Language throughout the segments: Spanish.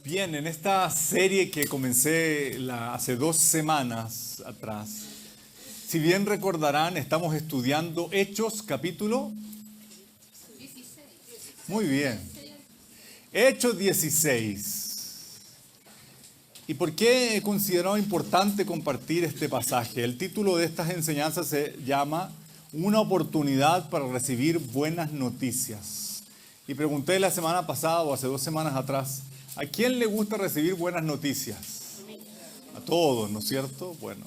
Bien, en esta serie que comencé hace 2 semanas atrás, si bien recordarán, estamos estudiando Hechos capítulo 16. Muy bien. Hechos 16. ¿Y por qué he considerado importante compartir este pasaje? El título de estas enseñanzas se llama Una oportunidad para recibir buenas noticias. Y pregunté la semana pasada o hace 2 semanas atrás, ¿a quién le gusta recibir buenas noticias? A todos, ¿no es cierto? Bueno,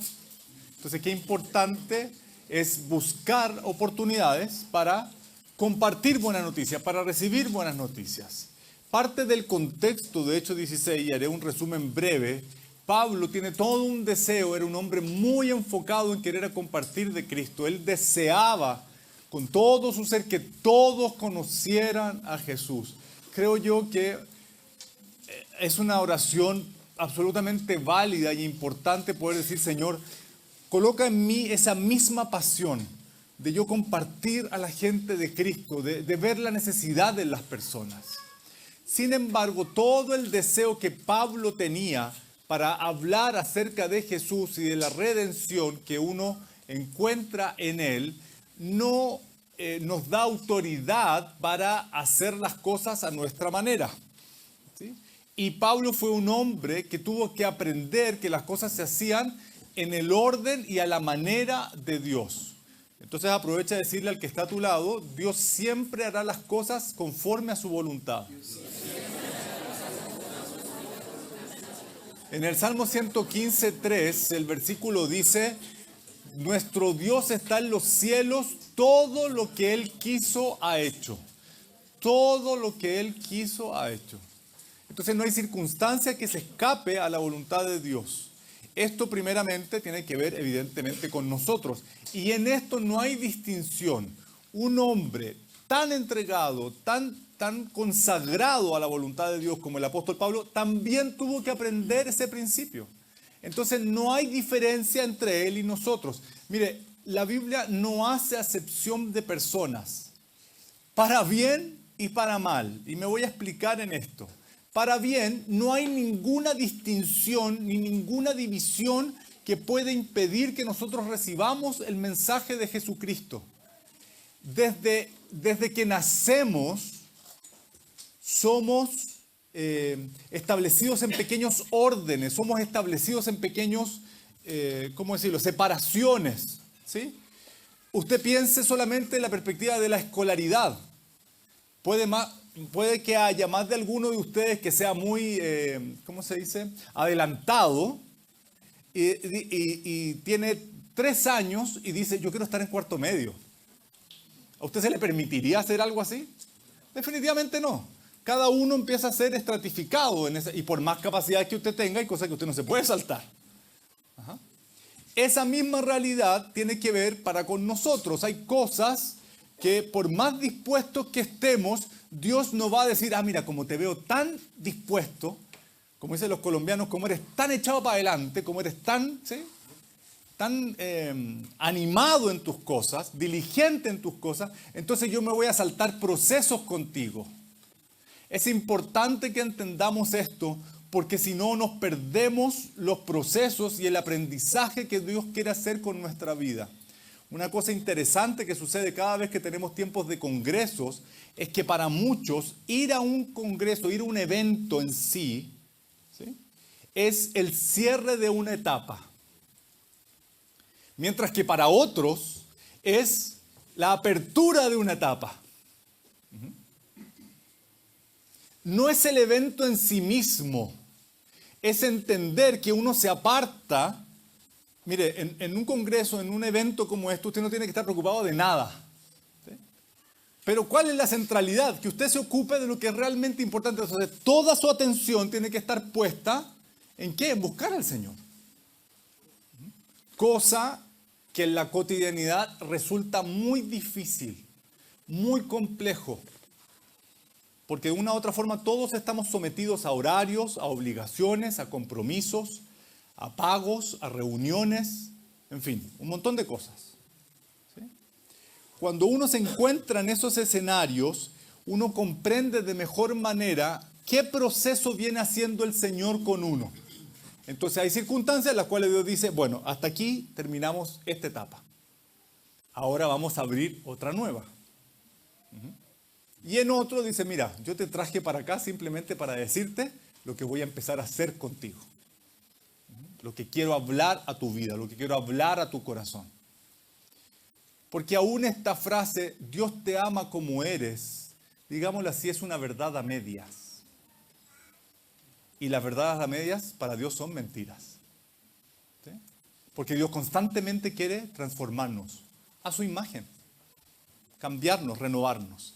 entonces qué importante es buscar oportunidades para compartir buenas noticias, para recibir buenas noticias. Parte del contexto de Hechos 16, y haré un resumen breve, Pablo tiene todo un deseo, era un hombre muy enfocado en querer compartir de Cristo. Él deseaba con todo su ser que todos conocieran a Jesús. Creo yo que es una oración absolutamente válida y importante poder decir, Señor, coloca en mí esa misma pasión de yo compartir a la gente de Cristo, de ver la necesidad de las personas. Sin embargo, todo el deseo que Pablo tenía para hablar acerca de Jesús y de la redención que uno encuentra en él, no nos da autoridad para hacer las cosas a nuestra manera. ¿Sí? Y Pablo fue un hombre que tuvo que aprender que las cosas se hacían en el orden y a la manera de Dios. Entonces aprovecha de decirle al que está a tu lado, Dios siempre hará las cosas conforme a su voluntad. En el Salmo 115:3, el versículo dice, nuestro Dios está en los cielos, todo lo que Él quiso ha hecho. Todo lo que Él quiso ha hecho. Entonces no hay circunstancia que se escape a la voluntad de Dios. Esto primeramente tiene que ver evidentemente con nosotros. Y en esto no hay distinción. Un hombre tan entregado, tan consagrado a la voluntad de Dios como el apóstol Pablo, también tuvo que aprender ese principio. Entonces no hay diferencia entre él y nosotros. Mire, la Biblia no hace acepción de personas, para bien y para mal. Y me voy a explicar en esto. Para bien, no hay ninguna distinción ni ninguna división que pueda impedir que nosotros recibamos el mensaje de Jesucristo. Desde que nacemos, somos establecidos en pequeños órdenes, somos establecidos en pequeños, ¿cómo decirlo?, separaciones, ¿sí? Usted piense solamente en la perspectiva de la escolaridad. Puede que haya más de alguno de ustedes que sea muy, ¿cómo se dice?, adelantado y tiene 3 años y dice, yo quiero estar en cuarto medio. ¿A usted se le permitiría hacer algo así? Definitivamente no. Cada uno empieza a ser estratificado y por más capacidad que usted tenga, hay cosas que usted no se puede saltar. Ajá. Esa misma realidad tiene que ver para con nosotros. Hay cosas que por más dispuestos que estemos, Dios no va a decir, mira, como te veo tan dispuesto, como dicen los colombianos, como eres tan echado para adelante, como eres tan, ¿sí?, tan animado en tus cosas, diligente en tus cosas, entonces yo me voy a saltar procesos contigo. Es importante que entendamos esto, porque si no nos perdemos los procesos y el aprendizaje que Dios quiere hacer con nuestra vida. Una cosa interesante que sucede cada vez que tenemos tiempos de congresos es que para muchos ir a un congreso, ir a un evento en sí, ¿sí?, es el cierre de una etapa. Mientras que para otros es la apertura de una etapa. No es el evento en sí mismo, es entender que uno se aparta. Mire, en un congreso, en un evento como este, usted no tiene que estar preocupado de nada. ¿Sí? Pero ¿cuál es la centralidad? Que usted se ocupe de lo que es realmente importante. Entonces, toda su atención tiene que estar puesta ¿en qué? En buscar al Señor. Cosa que en la cotidianidad resulta muy difícil, muy complejo. Porque de una u otra forma todos estamos sometidos a horarios, a obligaciones, a compromisos, a pagos, a reuniones, en fin, un montón de cosas. ¿Sí? Cuando uno se encuentra en esos escenarios, uno comprende de mejor manera ¿Qué proceso viene haciendo el Señor con uno? Entonces hay circunstancias en las cuales Dios dice, bueno, hasta aquí terminamos esta etapa. Ahora vamos a abrir otra nueva. Y en otro dice, mira, yo te traje para acá simplemente para decirte lo que voy a empezar a hacer contigo. Lo que quiero hablar a tu vida, lo que quiero hablar a tu corazón. Porque aún esta frase, Dios te ama como eres, digámoslo así, es una verdad a medias. Y las verdades a medias para Dios son mentiras. ¿Sí? Porque Dios constantemente quiere transformarnos a su imagen, cambiarnos, renovarnos.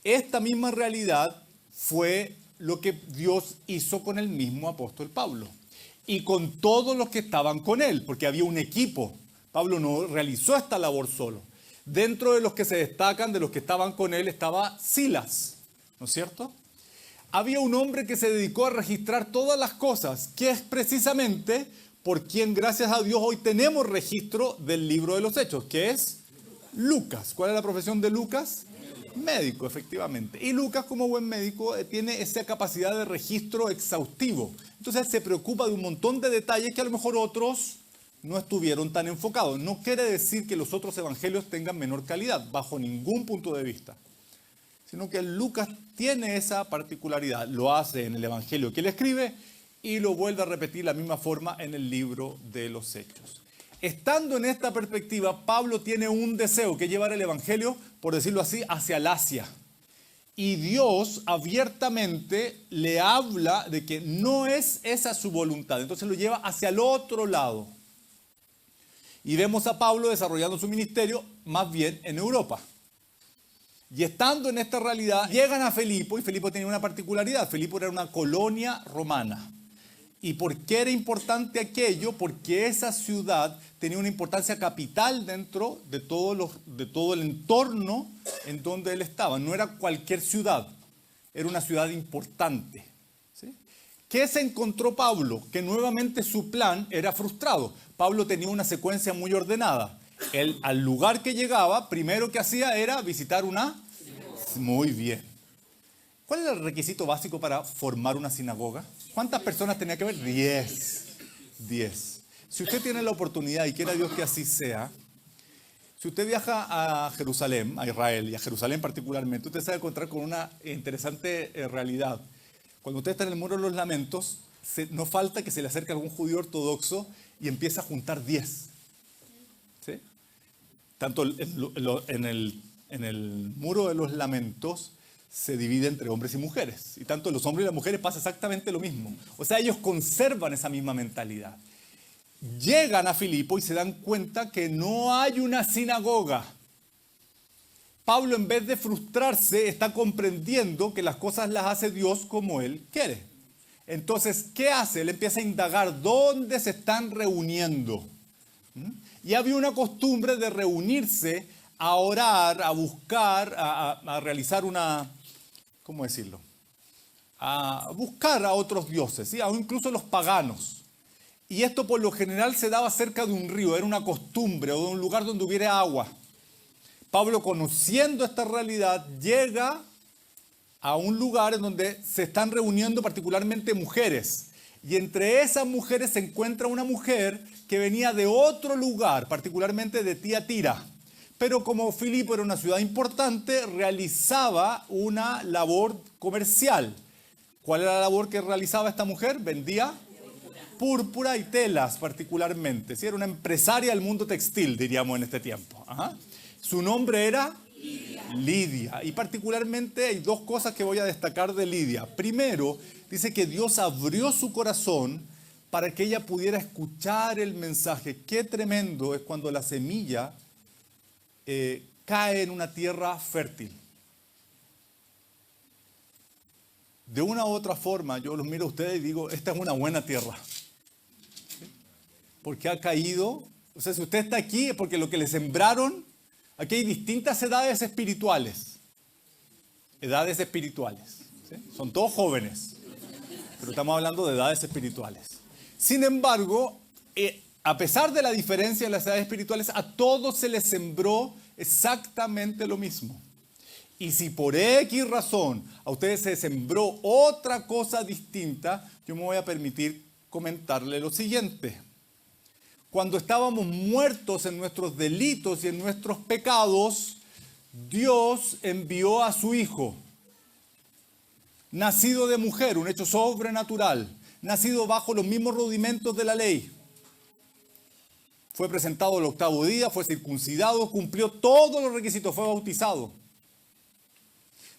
Esta misma realidad fue lo que Dios hizo con el mismo apóstol Pablo y con todos los que estaban con él, porque había un equipo. Pablo no realizó esta labor solo. Dentro de los que se destacan, de los que estaban con él, estaba Silas, ¿no es cierto? Había un hombre que se dedicó a registrar todas las cosas, que es precisamente por quien, gracias a Dios, hoy tenemos registro del libro de los Hechos, que es Lucas. ¿Cuál es la profesión de Lucas? Médico, efectivamente. Y Lucas, como buen médico, tiene esa capacidad de registro exhaustivo. Entonces él se preocupa de un montón de detalles que a lo mejor otros no estuvieron tan enfocados. No quiere decir que los otros evangelios tengan menor calidad, bajo ningún punto de vista. Sino que Lucas tiene esa particularidad. Lo hace en el evangelio que él escribe y lo vuelve a repetir de la misma forma en el libro de los Hechos. Estando en esta perspectiva, Pablo tiene un deseo, que es llevar el evangelio, por decirlo así, hacia el Asia. Y Dios abiertamente le habla de que no es esa su voluntad. Entonces lo lleva hacia el otro lado. Y vemos a Pablo desarrollando su ministerio más bien en Europa. Y estando en esta realidad, llegan a Filipo, y Filipo tenía una particularidad. Filipo era una colonia romana. ¿Y por qué era importante aquello? Porque esa ciudad tenía una importancia capital dentro de todo el entorno en donde él estaba. No era cualquier ciudad, era una ciudad importante. ¿Sí? ¿Qué se encontró Pablo? Que nuevamente su plan era frustrado. Pablo tenía una secuencia muy ordenada. Él, al lugar que llegaba, primero que hacía era visitar una... Muy bien. ¿Cuál era el requisito básico para formar una sinagoga? ¿Cuántas personas tenía que haber? 10. 10. Si usted tiene la oportunidad, y quiera Dios que así sea, si usted viaja a Jerusalén, a Israel, y a Jerusalén particularmente, usted se va a encontrar con una interesante realidad. Cuando usted está en el Muro de los Lamentos, no falta que se le acerque algún judío ortodoxo y empieza a juntar 10. ¿Sí? Tanto en el Muro de los Lamentos se divide entre hombres y mujeres. Y tanto los hombres y las mujeres pasa exactamente lo mismo. O sea, ellos conservan esa misma mentalidad. Llegan a Filipo y se dan cuenta que no hay una sinagoga. Pablo, en vez de frustrarse, está comprendiendo que las cosas las hace Dios como Él quiere. Entonces, ¿qué hace? Él empieza a indagar dónde se están reuniendo. Y había una costumbre de reunirse a orar, a buscar, a realizar una... ¿Cómo decirlo? A buscar a otros dioses, ¿sí? Incluso los paganos. Y esto por lo general se daba cerca de un río, era una costumbre o de un lugar donde hubiera agua. Pablo, conociendo esta realidad, llega a un lugar en donde se están reuniendo particularmente mujeres. Y entre esas mujeres se encuentra una mujer que venía de otro lugar, particularmente de Tiatira. Pero como Filipo era una ciudad importante, realizaba una labor comercial. ¿Cuál era la labor que realizaba esta mujer? Vendía púrpura y telas particularmente. ¿Sí? Era una empresaria del mundo textil, diríamos en este tiempo. Ajá. Su nombre era Lidia. Y particularmente hay dos cosas que voy a destacar de Lidia. Primero, dice que Dios abrió su corazón para que ella pudiera escuchar el mensaje. Qué tremendo es cuando la semilla cae en una tierra fértil. De una u otra forma, yo los miro a ustedes y digo, esta es una buena tierra. ¿Sí? Porque ha caído, o sea, si usted está aquí es porque lo que le sembraron, aquí hay distintas edades espirituales. Edades espirituales. ¿Sí? Son todos jóvenes, pero estamos hablando de edades espirituales. Sin embargo, a pesar de la diferencia en las edades espirituales, a todos se les sembró exactamente lo mismo. Y si por X razón a ustedes se sembró otra cosa distinta, yo me voy a permitir comentarle lo siguiente. Cuando estábamos muertos en nuestros delitos y en nuestros pecados, Dios envió a su Hijo, nacido de mujer, un hecho sobrenatural, nacido bajo los mismos rudimentos de la ley. Fue presentado el 8º día, fue circuncidado, cumplió todos los requisitos, fue bautizado.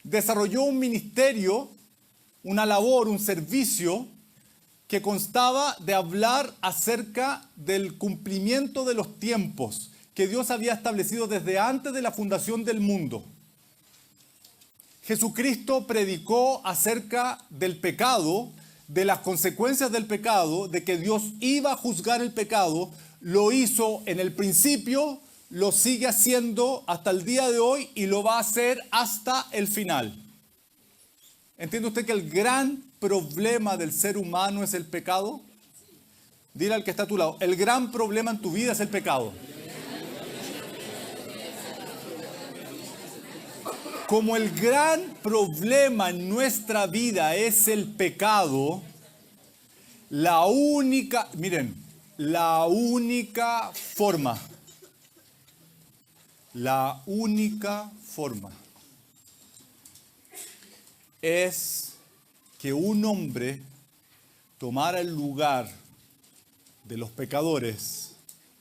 Desarrolló un ministerio, una labor, un servicio que constaba de hablar acerca del cumplimiento de los tiempos que Dios había establecido desde antes de la fundación del mundo. Jesucristo predicó acerca del pecado, de las consecuencias del pecado, de que Dios iba a juzgar el pecado. Lo hizo en el principio, lo sigue haciendo hasta el día de hoy y lo va a hacer hasta el final. ¿Entiende usted que el gran problema del ser humano es el pecado? Dile al que está a tu lado, el gran problema en tu vida es el pecado. Como el gran problema en nuestra vida es el pecado, la única forma es que un hombre tomara el lugar de los pecadores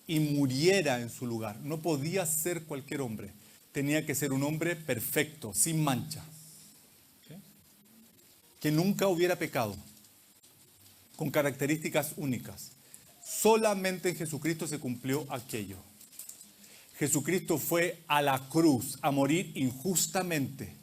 y muriera en su lugar. No podía ser cualquier hombre. Tenía que ser un hombre perfecto, sin mancha. ¿Sí? Que nunca hubiera pecado, con características únicas. Solamente en Jesucristo se cumplió aquello. Jesucristo fue a la cruz a morir injustamente.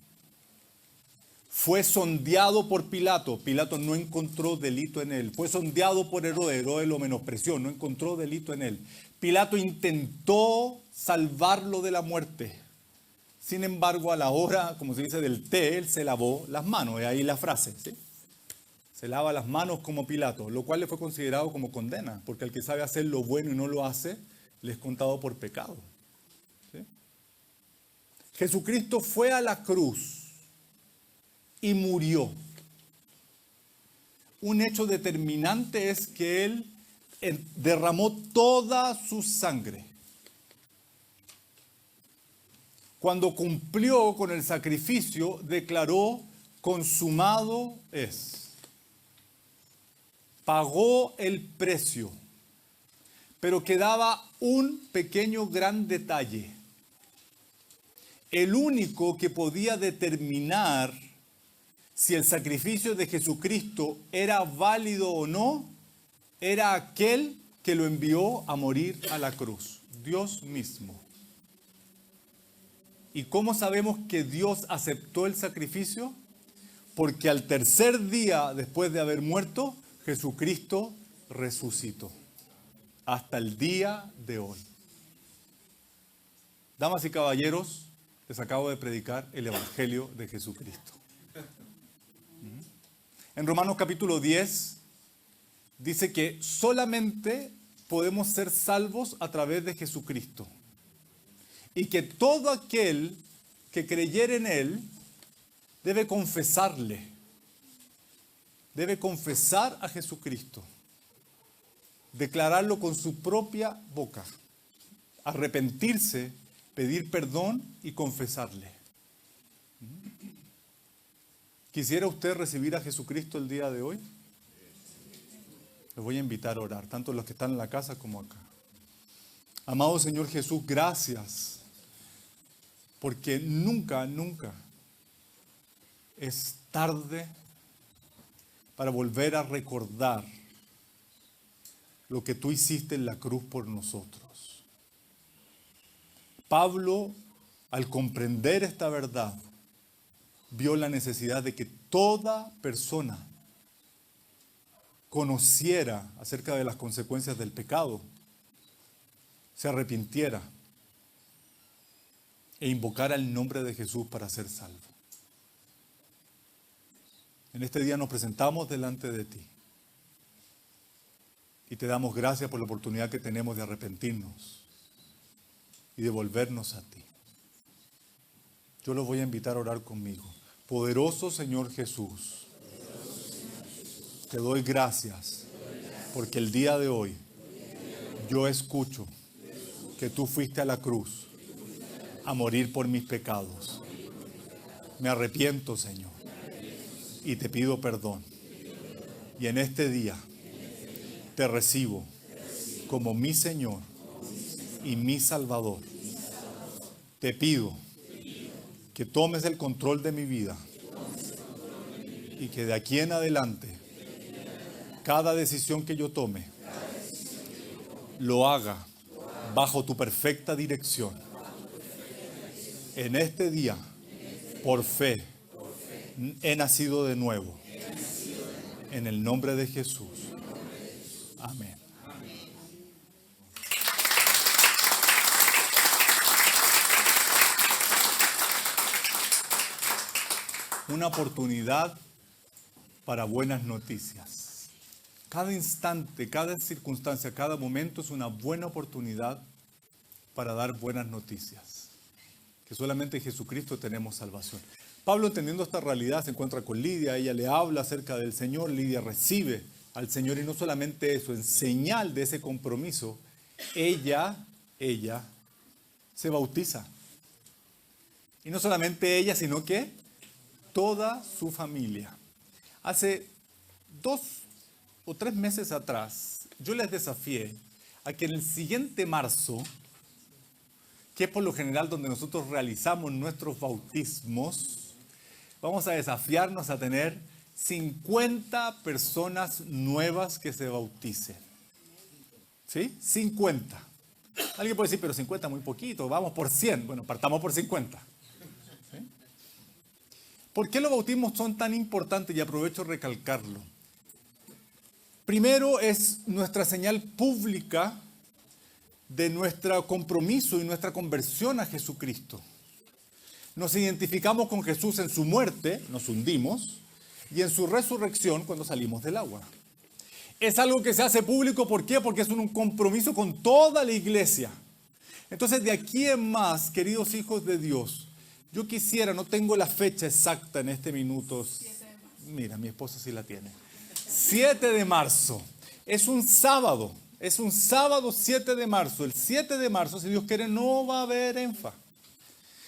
Fue sondeado por Pilato. Pilato no encontró delito en él. Fue sondeado por Herodes. Herodes lo menospreció, no encontró delito en él. Pilato intentó salvarlo de la muerte. Sin embargo, a la hora, como se dice, del té, él se lavó las manos. De ahí la frase, ¿sí? Se lava las manos como Pilato, lo cual le fue considerado como condena, porque el que sabe hacer lo bueno y no lo hace, le es contado por pecado. ¿Sí? Jesucristo fue a la cruz y murió. Un hecho determinante es que Él derramó toda su sangre. Cuando cumplió con el sacrificio, declaró: consumado es. Pagó el precio. Pero quedaba un pequeño gran detalle. El único que podía determinar si el sacrificio de Jesucristo era válido o no, era aquel que lo envió a morir a la cruz, Dios mismo. ¿Y cómo sabemos que Dios aceptó el sacrificio? Porque al tercer día después de haber muerto, Jesucristo resucitó. Hasta el día de hoy. Damas y caballeros, les acabo de predicar el Evangelio de Jesucristo. En Romanos capítulo 10 dice que solamente podemos ser salvos a través de Jesucristo. Y que todo aquel que creyere en Él debe confesarle. Debe confesar a Jesucristo. Declararlo con su propia boca. Arrepentirse, pedir perdón y confesarle. ¿Quisiera usted recibir a Jesucristo el día de hoy? Les voy a invitar a orar, tanto los que están en la casa como acá. Amado Señor Jesús, gracias. Porque nunca es tarde para volver a recordar lo que tú hiciste en la cruz por nosotros. Pablo, al comprender esta verdad, vio la necesidad de que toda persona conociera acerca de las consecuencias del pecado, se arrepintiera e invocara el nombre de Jesús para ser salvo. En este día nos presentamos delante de ti y te damos gracias por la oportunidad que tenemos de arrepentirnos y de volvernos a ti. Yo los voy a invitar a orar conmigo. Poderoso Señor Jesús, te doy gracias porque el día de hoy yo escucho que tú fuiste a la cruz a morir por mis pecados. Me arrepiento, Señor, y te pido perdón. Y en este día te recibo como mi Señor y mi Salvador. Te pido que tomes el control de mi vida y que de aquí en adelante cada decisión que yo tome lo haga bajo tu perfecta dirección. En este día, por fe, he nacido de nuevo. En el nombre de Jesús. Amén. Una oportunidad para buenas noticias. Cada instante, cada circunstancia, cada momento es una buena oportunidad para dar buenas noticias. Que solamente en Jesucristo tenemos salvación. Pablo, entendiendo esta realidad, se encuentra con Lidia, ella le habla acerca del Señor, Lidia recibe al Señor y no solamente eso, en señal de ese compromiso, ella se bautiza. Y no solamente ella, sino que toda su familia. Hace 2 o 3 meses atrás, yo les desafié a que en el siguiente marzo, que es por lo general donde nosotros realizamos nuestros bautismos, vamos a desafiarnos a tener 50 personas nuevas que se bauticen. ¿Sí? 50. Alguien puede decir, pero 50 es muy poquito, vamos por 100. Bueno, partamos por 50. ¿Sí? ¿Por qué los bautismos son tan importantes? Y aprovecho recalcarlo. Primero, es nuestra señal pública de nuestro compromiso y nuestra conversión a Jesucristo. Nos identificamos con Jesús en su muerte, nos hundimos, y en su resurrección cuando salimos del agua. Es algo que se hace público, ¿por qué? Porque es un compromiso con toda la iglesia. Entonces, de aquí en más, queridos hijos de Dios, yo quisiera, no tengo la fecha exacta en este minuto. Mira, mi esposa sí la tiene. 7 de marzo. Es un sábado 7 de marzo. El 7 de marzo, si Dios quiere, no va a haber ENFA.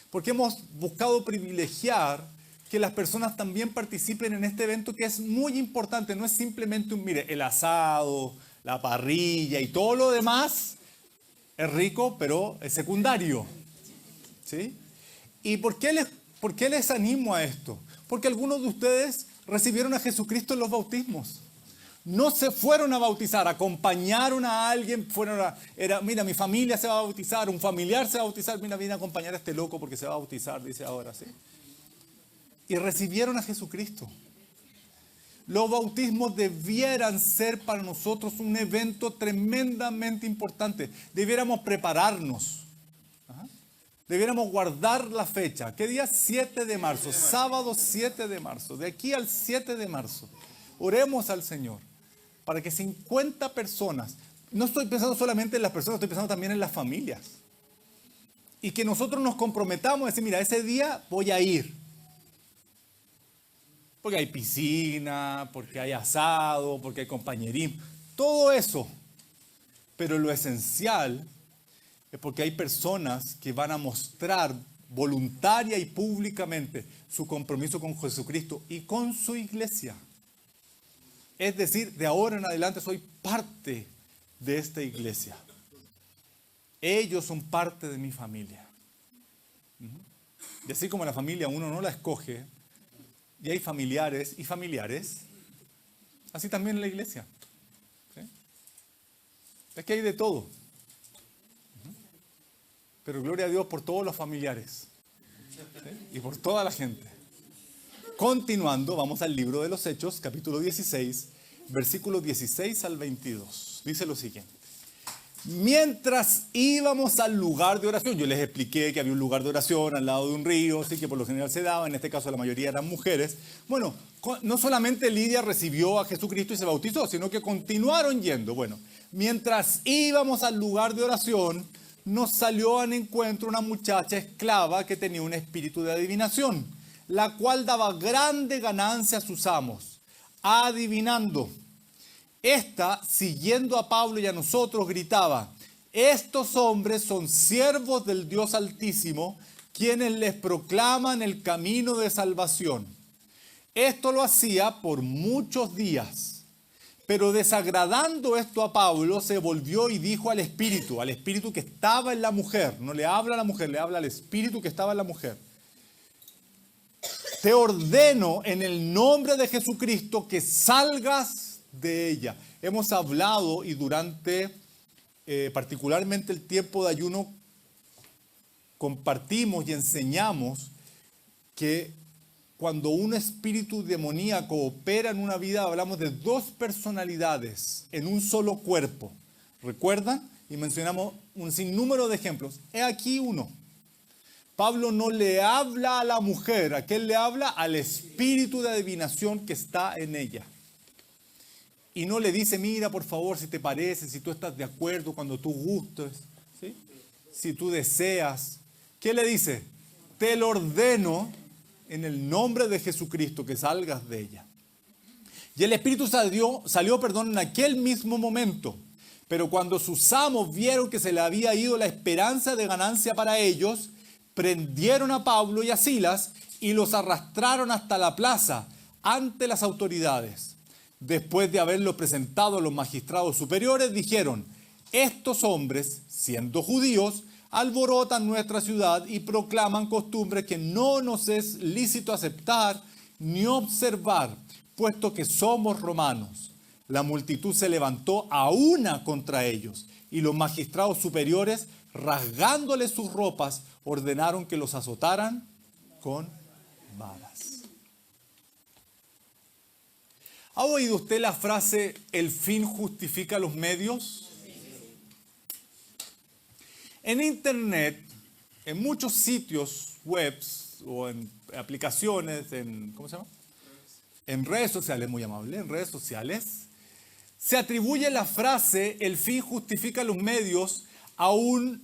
Porque hemos buscado privilegiar que las personas también participen en este evento que es muy importante. No es simplemente el asado, la parrilla y todo lo demás es rico, pero es secundario. ¿Sí? ¿Y por qué les animo a esto? Porque algunos de ustedes recibieron a Jesucristo en los bautismos. No se fueron a bautizar, acompañaron a alguien, mira, mi familia se va a bautizar, un familiar se va a bautizar, mira, viene a acompañar a este loco porque se va a bautizar, dice ahora, ¿sí? Y recibieron a Jesucristo. Los bautismos debieran ser para nosotros un evento tremendamente importante. Debiéramos prepararnos. Debiéramos guardar la fecha. ¿Qué día? 7 de marzo, sábado 7 de marzo. De aquí al 7 de marzo, oremos al Señor para que 50 personas, no estoy pensando solamente en las personas, estoy pensando también en las familias. Y que nosotros nos comprometamos a decir, mira, ese día voy a ir. Porque hay piscina, porque hay asado, porque hay compañerismo, todo eso. Pero lo esencial es porque hay personas que van a mostrar voluntaria y públicamente su compromiso con Jesucristo y con su iglesia. Es decir, de ahora en adelante soy parte de esta iglesia. Ellos son parte de mi familia. Y así como la familia uno no la escoge, y hay familiares y familiares, así también en la iglesia. ¿Sí? Es que hay de todo. Pero gloria a Dios por todos los familiares. ¿Sí? Y por toda la gente. Continuando, vamos al libro de los Hechos, capítulo 16, versículos 16 al 22. Dice lo siguiente. Mientras íbamos al lugar de oración, yo les expliqué que había un lugar de oración al lado de un río, así que por lo general se daba, en este caso la mayoría eran mujeres. Bueno, no solamente Lidia recibió a Jesucristo y se bautizó, sino que continuaron yendo. Bueno, mientras íbamos al lugar de oración, nos salió al encuentro una muchacha esclava que tenía un espíritu de adivinación, la cual daba grande ganancia a sus amos, adivinando. Esta, siguiendo a Pablo y a nosotros, gritaba: estos hombres son siervos del Dios Altísimo, quienes les proclaman el camino de salvación. Esto lo hacía por muchos días, pero desagradando esto a Pablo, se volvió y dijo al espíritu que estaba en la mujer, no le habla a la mujer, le habla al espíritu que estaba en la mujer: te ordeno en el nombre de Jesucristo que salgas de ella. Hemos hablado y durante particularmente el tiempo de ayuno compartimos y enseñamos que cuando un espíritu demoníaco opera en una vida, hablamos de dos personalidades en un solo cuerpo. ¿Recuerdan? Y mencionamos un sinnúmero de ejemplos. He aquí uno. Pablo no le habla a la mujer, ¿a quién le habla? Al espíritu de adivinación que está en ella. Y no le dice: mira, por favor, si te parece, si tú estás de acuerdo, cuando tú gustes, ¿sí? Si tú deseas. ¿Qué le dice? Te lo ordeno en el nombre de Jesucristo que salgas de ella. Y el espíritu salió, en aquel mismo momento. Pero cuando sus amos vieron que se le había ido la esperanza de ganancia para ellos, prendieron a Pablo y a Silas y los arrastraron hasta la plaza ante las autoridades. Después de haberlos presentado a los magistrados superiores, dijeron: estos hombres, siendo judíos, alborotan nuestra ciudad y proclaman costumbres que no nos es lícito aceptar ni observar, puesto que somos romanos. La multitud se levantó a una contra ellos, y los magistrados superiores, rasgándoles sus ropas, ordenaron que los azotaran con varas. ¿Ha oído usted la frase: el fin justifica los medios? En internet, en muchos sitios webs o en aplicaciones, ¿cómo se llama? En redes sociales, muy amable, en redes sociales, se atribuye la frase el fin justifica los medios a un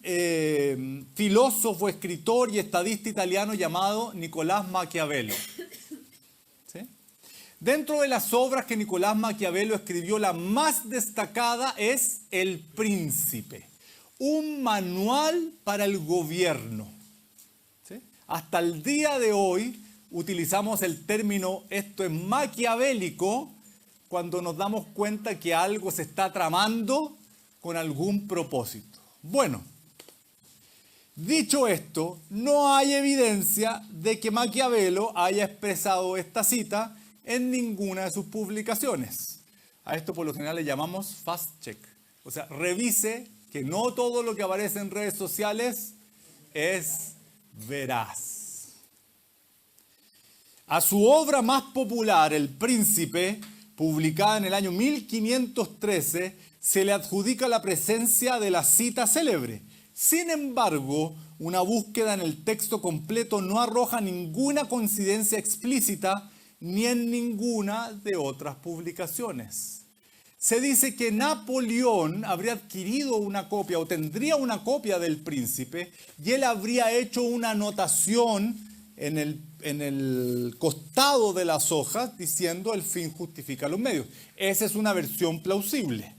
filósofo, escritor y estadista italiano llamado Nicolás Maquiavelo. ¿Sí? Dentro de las obras que Nicolás Maquiavelo escribió, la más destacada es El Príncipe, un manual para el gobierno. ¿Sí? Hasta el día de hoy utilizamos el término esto es maquiavélico cuando nos damos cuenta que algo se está tramando con algún propósito. Bueno, dicho esto, no hay evidencia de que Maquiavelo haya expresado esta cita en ninguna de sus publicaciones. A esto por lo general le llamamos fast check. O sea, revise que no todo lo que aparece en redes sociales es veraz. A su obra más popular, El Príncipe, publicada en el año 1513, se le adjudica la presencia de la cita célebre. Sin embargo, una búsqueda en el texto completo no arroja ninguna coincidencia explícita ni en ninguna de otras publicaciones. Se dice que Napoleón habría adquirido una copia o tendría una copia del Príncipe y él habría hecho una anotación en el costado de las hojas diciendo el fin justifica los medios. Esa es una versión plausible.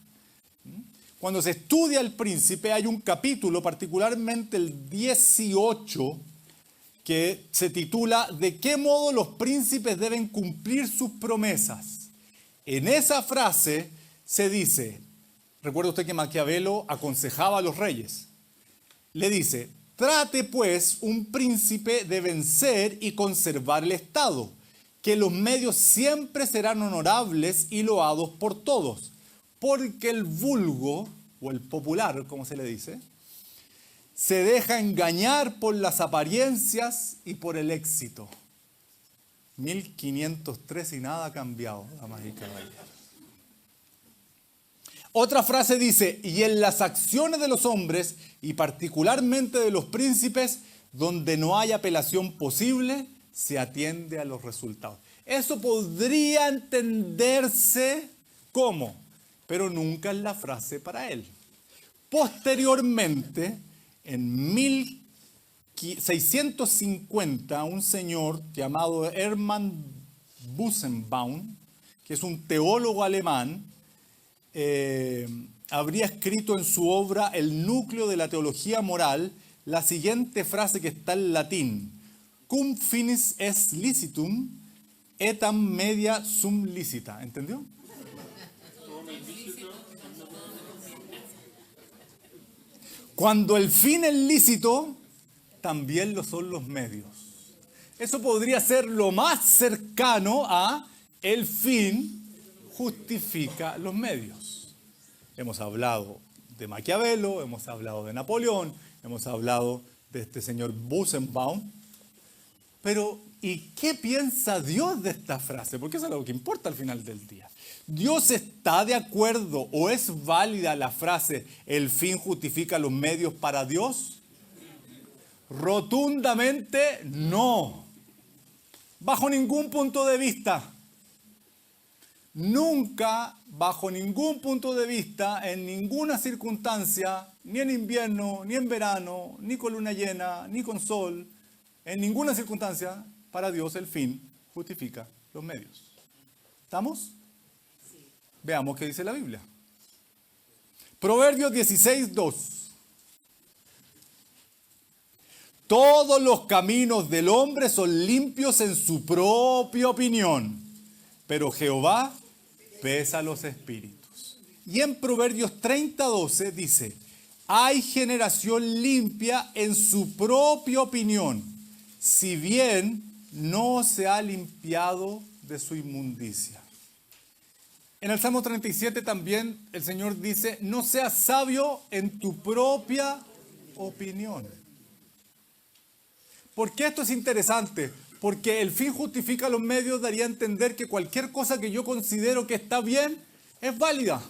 Cuando se estudia El Príncipe hay un capítulo, particularmente el 18, que se titula ¿De qué modo los príncipes deben cumplir sus promesas? En esa frase se dice, recuerda usted que Maquiavelo aconsejaba a los reyes, le dice: trate pues un príncipe de vencer y conservar el Estado, que los medios siempre serán honorables y loados por todos, porque el vulgo, o el popular, como se le dice, se deja engañar por las apariencias y por el éxito. 1503 y nada ha cambiado, damas y caballeros. Otra frase dice: y en las acciones de los hombres, y particularmente de los príncipes, donde no hay apelación posible, se atiende a los resultados. Eso podría entenderse como, pero nunca es la frase para él. Posteriormente, En 1650, un señor llamado Hermann Busenbaum, que es un teólogo alemán, habría escrito en su obra El núcleo de la teología moral la siguiente frase que está en latín: cum finis est licitum, etam media sum licita. ¿Entendió? Cuando el fin es lícito, también lo son los medios. Eso podría ser lo más cercano a el fin justifica los medios. Hemos hablado de Maquiavelo, hemos hablado de Napoleón, hemos hablado de este señor Busenbaum. Pero, ¿y qué piensa Dios de esta frase? Porque eso es lo que importa al final del día. ¿Dios está de acuerdo o es válida la frase el fin justifica los medios para Dios? Rotundamente no. Bajo ningún punto de vista. Nunca, bajo ningún punto de vista, en ninguna circunstancia, ni en invierno, ni en verano, ni con luna llena, ni con sol, en ninguna circunstancia, para Dios el fin justifica los medios. ¿Estamos? Sí. Veamos qué dice la Biblia. Proverbios 16:2. Todos los caminos del hombre son limpios en su propia opinión, pero Jehová pesa los espíritus. Y en Proverbios 30:12 dice: hay generación limpia en su propia opinión, si bien no se ha limpiado de su inmundicia. En el Salmo 37 también el Señor dice: no seas sabio en tu propia opinión. ¿Por qué esto es interesante? Porque el fin justifica los medios daría a entender que cualquier cosa que yo considero que está bien es válida.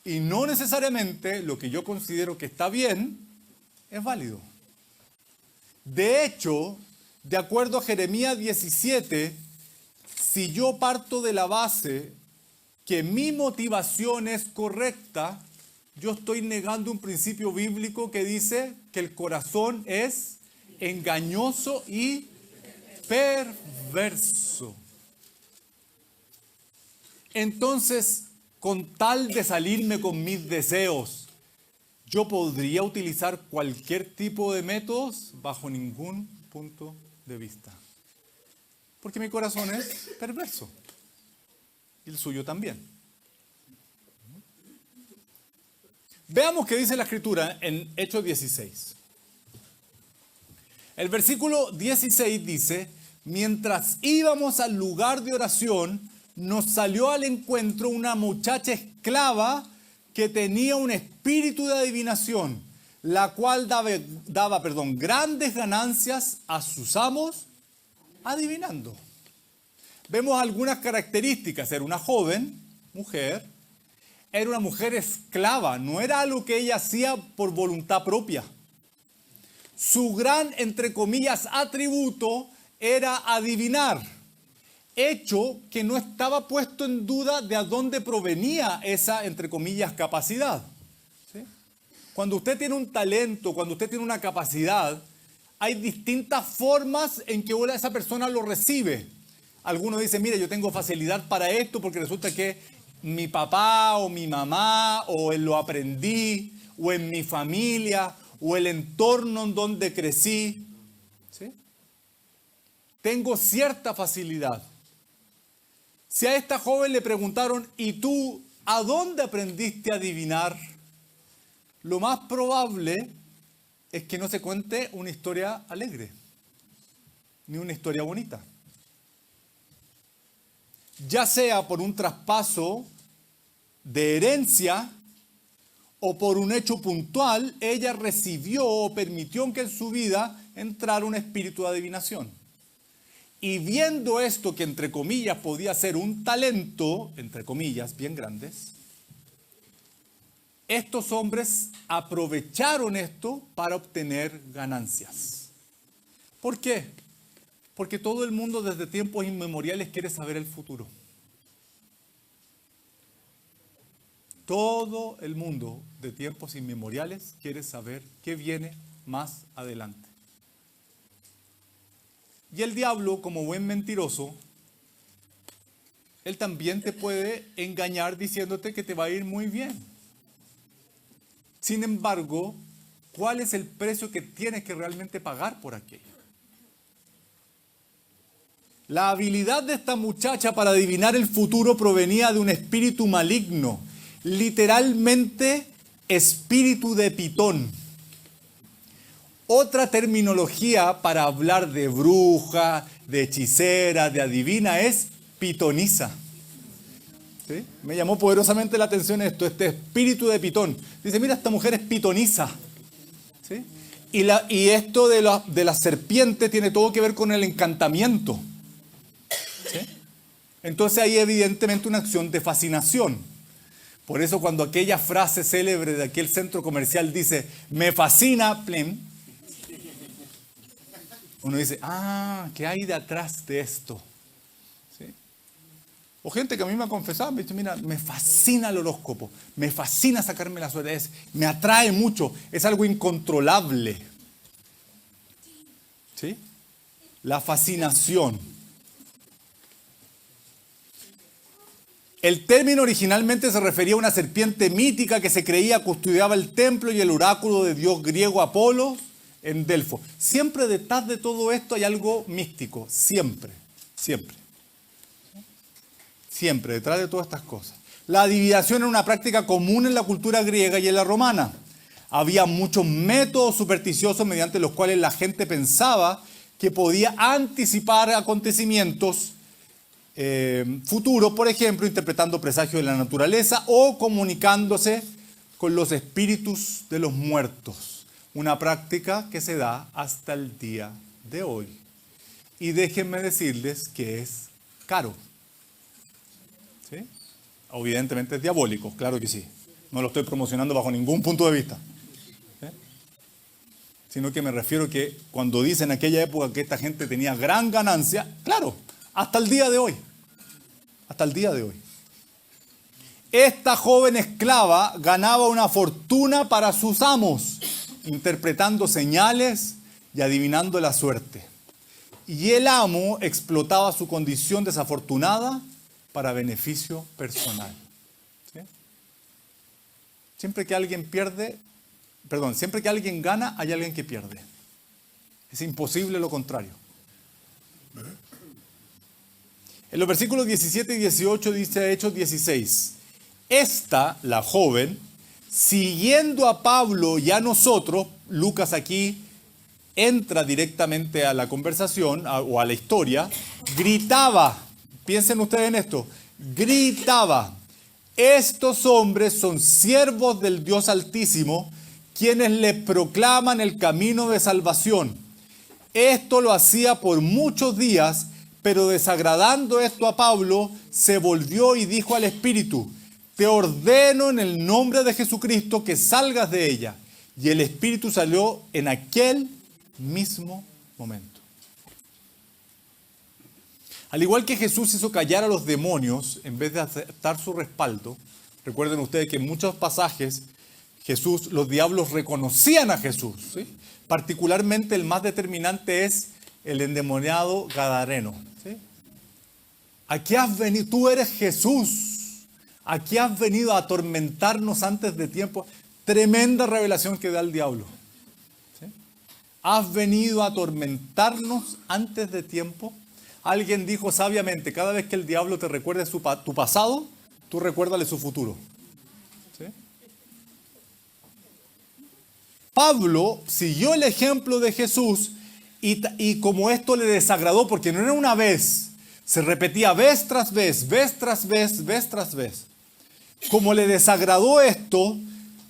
Y no necesariamente lo que yo considero que está bien es válido. De hecho, de acuerdo a Jeremías 17, si yo parto de la base que mi motivación es correcta, yo estoy negando un principio bíblico que dice que el corazón es engañoso y perverso. Entonces, con tal de salirme con mis deseos, ¿yo podría utilizar cualquier tipo de métodos? Bajo ningún punto de vista. Porque mi corazón es perverso. Y el suyo también. Veamos qué dice la Escritura en Hechos 16. El versículo 16 dice: mientras íbamos al lugar de oración, nos salió al encuentro una muchacha esclava que tenía un espíritu de adivinación, la cual daba grandes ganancias a sus amos adivinando. Vemos algunas características. Era una joven, mujer, era una mujer esclava, no era algo que ella hacía por voluntad propia. Su gran, entre comillas, atributo era adivinar, hecho que no estaba puesto en duda de a dónde provenía esa, entre comillas, capacidad. ¿Sí? Cuando usted tiene un talento, cuando usted tiene una capacidad, hay distintas formas en que esa persona lo recibe. Algunos dicen: mire, yo tengo facilidad para esto porque resulta que mi papá o mi mamá, o lo aprendí, o en mi familia, o el entorno en donde crecí. ¿Sí? Tengo cierta facilidad. Si a esta joven le preguntaron: ¿y tú a dónde aprendiste a adivinar? Lo más probable es que no se cuente una historia alegre, ni una historia bonita. Ya sea por un traspaso de herencia o por un hecho puntual, ella recibió o permitió que en su vida entrara un espíritu de adivinación. Y viendo esto, que entre comillas podía ser un talento, entre comillas, bien grandes, estos hombres aprovecharon esto para obtener ganancias. ¿Por qué? Porque todo el mundo desde tiempos inmemoriales quiere saber el futuro. Todo el mundo de tiempos inmemoriales quiere saber qué viene más adelante. Y el diablo, como buen mentiroso, él también te puede engañar diciéndote que te va a ir muy bien. Sin embargo, ¿cuál es el precio que tienes que realmente pagar por aquello? La habilidad de esta muchacha para adivinar el futuro provenía de un espíritu maligno, literalmente espíritu de Pitón. Otra terminología para hablar de bruja, de hechicera, de adivina es pitonisa. ¿Sí? Me llamó poderosamente la atención esto, este espíritu de Pitón. Dice, mira, esta mujer es pitonisa. ¿Sí? Y esto de la serpiente tiene todo que ver con el encantamiento. ¿Sí? Entonces hay evidentemente una acción de fascinación. Por eso cuando aquella frase célebre de aquel centro comercial dice, me fascina, plem, uno dice, ¿qué hay de atrás de esto? ¿Sí? O gente que a mí me ha confesado, me dice, mira, me fascina el horóscopo, me fascina sacarme la suerte, me atrae mucho, es algo incontrolable. ¿Sí? La fascinación. El término originalmente se refería a una serpiente mítica que se creía custodiaba el templo y el oráculo de dios griego Apolo en Delfo. Siempre detrás de todo esto hay algo místico, siempre, siempre. Siempre, detrás de todas estas cosas. La adivinación era una práctica común en la cultura griega y en la romana. Había muchos métodos supersticiosos mediante los cuales la gente pensaba que podía anticipar acontecimientos futuros, por ejemplo, interpretando presagios de la naturaleza o comunicándose con los espíritus de los muertos. Una práctica que se da hasta el día de hoy. Y déjenme decirles que es caro. ¿Sí? Evidentemente es diabólico, claro que sí. No lo estoy promocionando bajo ningún punto de vista. ¿Sí? Sino que me refiero que cuando dicen en aquella época que esta gente tenía gran ganancia, claro, hasta el día de hoy. Hasta el día de hoy. Esta joven esclava ganaba una fortuna para sus amos, interpretando señales y adivinando la suerte. Y el amo explotaba su condición desafortunada para beneficio personal. ¿Sí? Siempre que alguien siempre que alguien gana, hay alguien que pierde. Es imposible lo contrario. En los versículos 17 y 18 dice Hechos 16. Esta, la joven, siguiendo a Pablo y a nosotros, Lucas aquí entra directamente a la conversación o a la historia, gritaba, piensen ustedes en esto, gritaba, estos hombres son siervos del Dios Altísimo, quienes le proclaman el camino de salvación. Esto lo hacía por muchos días, pero desagradando esto a Pablo, se volvió y dijo al Espíritu, te ordeno en el nombre de Jesucristo que salgas de ella. Y el espíritu salió en aquel mismo momento. Al igual que Jesús hizo callar a los demonios en vez de aceptar su respaldo, recuerden ustedes que en muchos pasajes los diablos reconocían a Jesús. ¿Sí? Particularmente el más determinante es el endemoniado gadareno. ¿Sí? Aquí has venido, tú eres Jesús. Aquí has venido a atormentarnos antes de tiempo. Tremenda revelación que da el diablo. ¿Sí? Has venido a atormentarnos antes de tiempo. Alguien dijo sabiamente, cada vez que el diablo te recuerde tu pasado, tú recuérdale su futuro. ¿Sí? Pablo siguió el ejemplo de Jesús y como esto le desagradó, porque no era una vez, se repetía vez tras vez, vez tras vez, vez tras vez. Como le desagradó esto,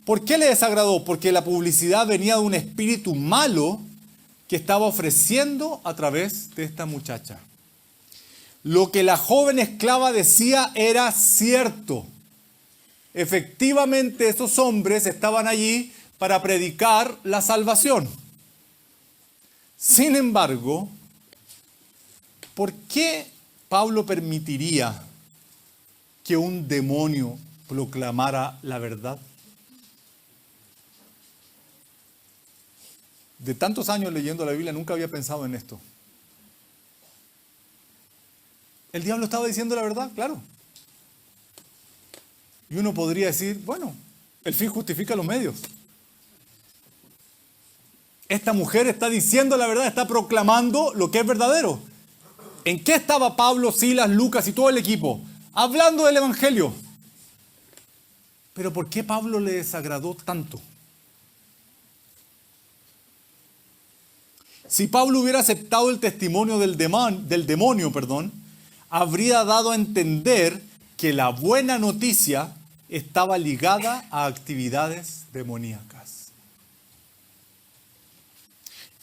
¿por qué le desagradó? Porque la publicidad venía de un espíritu malo que estaba ofreciendo a través de esta muchacha. Lo que la joven esclava decía era cierto. Efectivamente, esos hombres estaban allí para predicar la salvación. Sin embargo, ¿por qué Pablo permitiría que un demonio proclamara la verdad. De tantos años leyendo la Biblia nunca había pensado en esto. El diablo estaba diciendo la verdad, claro. Y uno podría decir, bueno, el fin justifica los medios. Esta mujer está diciendo la verdad, está proclamando lo que es verdadero. ¿En qué estaba Pablo, Silas, Lucas y todo el equipo? Hablando del Evangelio. Pero ¿por qué Pablo le desagradó tanto? Si Pablo hubiera aceptado el testimonio del demonio, habría dado a entender que la buena noticia estaba ligada a actividades demoníacas.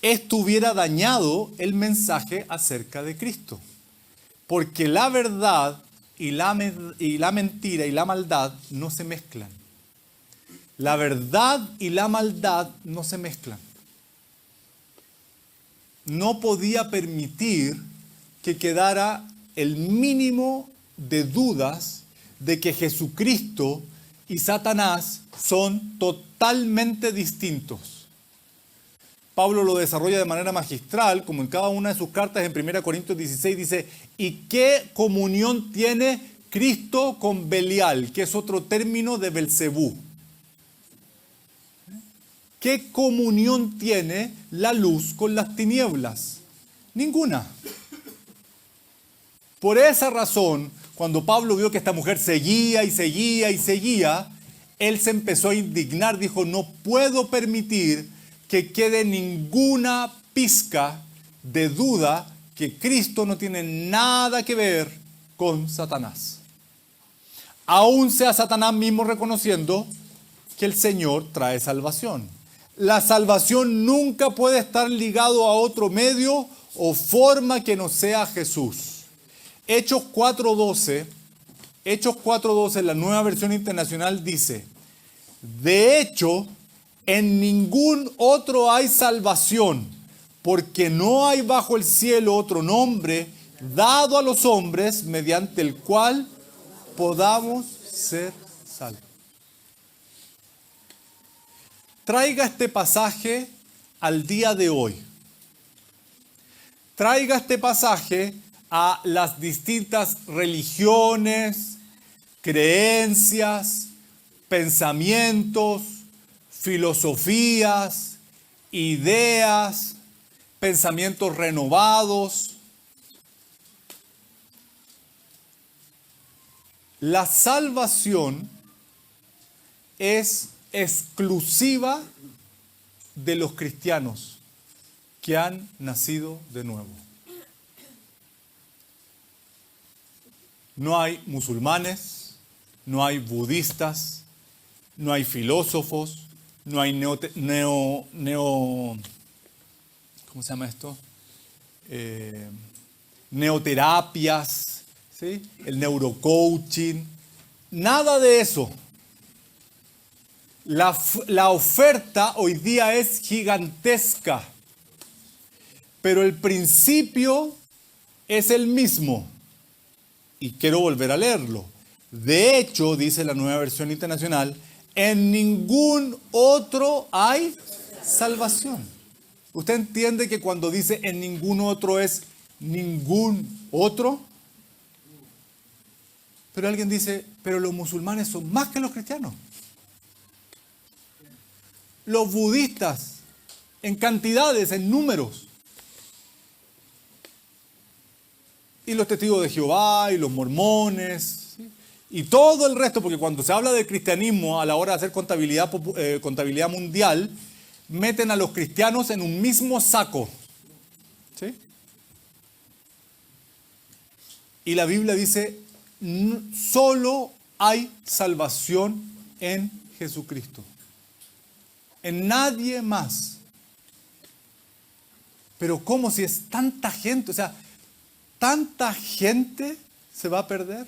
Esto hubiera dañado el mensaje acerca de Cristo, porque la verdad y la mentira y la maldad no se mezclan. La verdad y la maldad no se mezclan. No podía permitir que quedara el mínimo de dudas de que Jesucristo y Satanás son totalmente distintos. Pablo lo desarrolla de manera magistral, como en cada una de sus cartas en 1 Corintios 16 dice, ¿y qué comunión tiene Cristo con Belial? Que es otro término de Belcebú. ¿Qué comunión tiene la luz con las tinieblas? Ninguna. Por esa razón, cuando Pablo vio que esta mujer seguía y seguía y seguía, él se empezó a indignar, dijo, no puedo permitir que quede ninguna pizca de duda que Cristo no tiene nada que ver con Satanás. Aún sea Satanás mismo reconociendo que el Señor trae salvación. La salvación nunca puede estar ligado a otro medio o forma que no sea Jesús. Hechos 4:12 en la Nueva Versión Internacional dice, de hecho, en ningún otro hay salvación, porque no hay bajo el cielo otro nombre dado a los hombres mediante el cual podamos ser salvos. Traiga este pasaje al día de hoy. Traiga este pasaje a las distintas religiones, creencias, pensamientos, filosofías, ideas, pensamientos renovados. La salvación es exclusiva de los cristianos que han nacido de nuevo. No hay musulmanes, no hay budistas, no hay filósofos, no hay ¿cómo se llama esto? Neoterapias, ¿sí? El neurocoaching, nada de eso. La oferta hoy día es gigantesca, pero el principio es el mismo. Y quiero volver a leerlo. De hecho, dice la Nueva Versión Internacional, en ningún otro hay salvación. ¿Usted entiende que cuando dice en ningún otro es ningún otro? Pero alguien dice, pero los musulmanes son más que los cristianos. Los budistas, en cantidades, en números. Y los testigos de Jehová, y los mormones, ¿sí? Y todo el resto, porque cuando se habla del cristianismo a la hora de hacer contabilidad mundial, meten a los cristianos en un mismo saco. ¿Sí? Y la Biblia dice, solo hay salvación en Jesucristo. En nadie más. Pero ¿cómo si es tanta gente? O sea, ¿tanta gente se va a perder?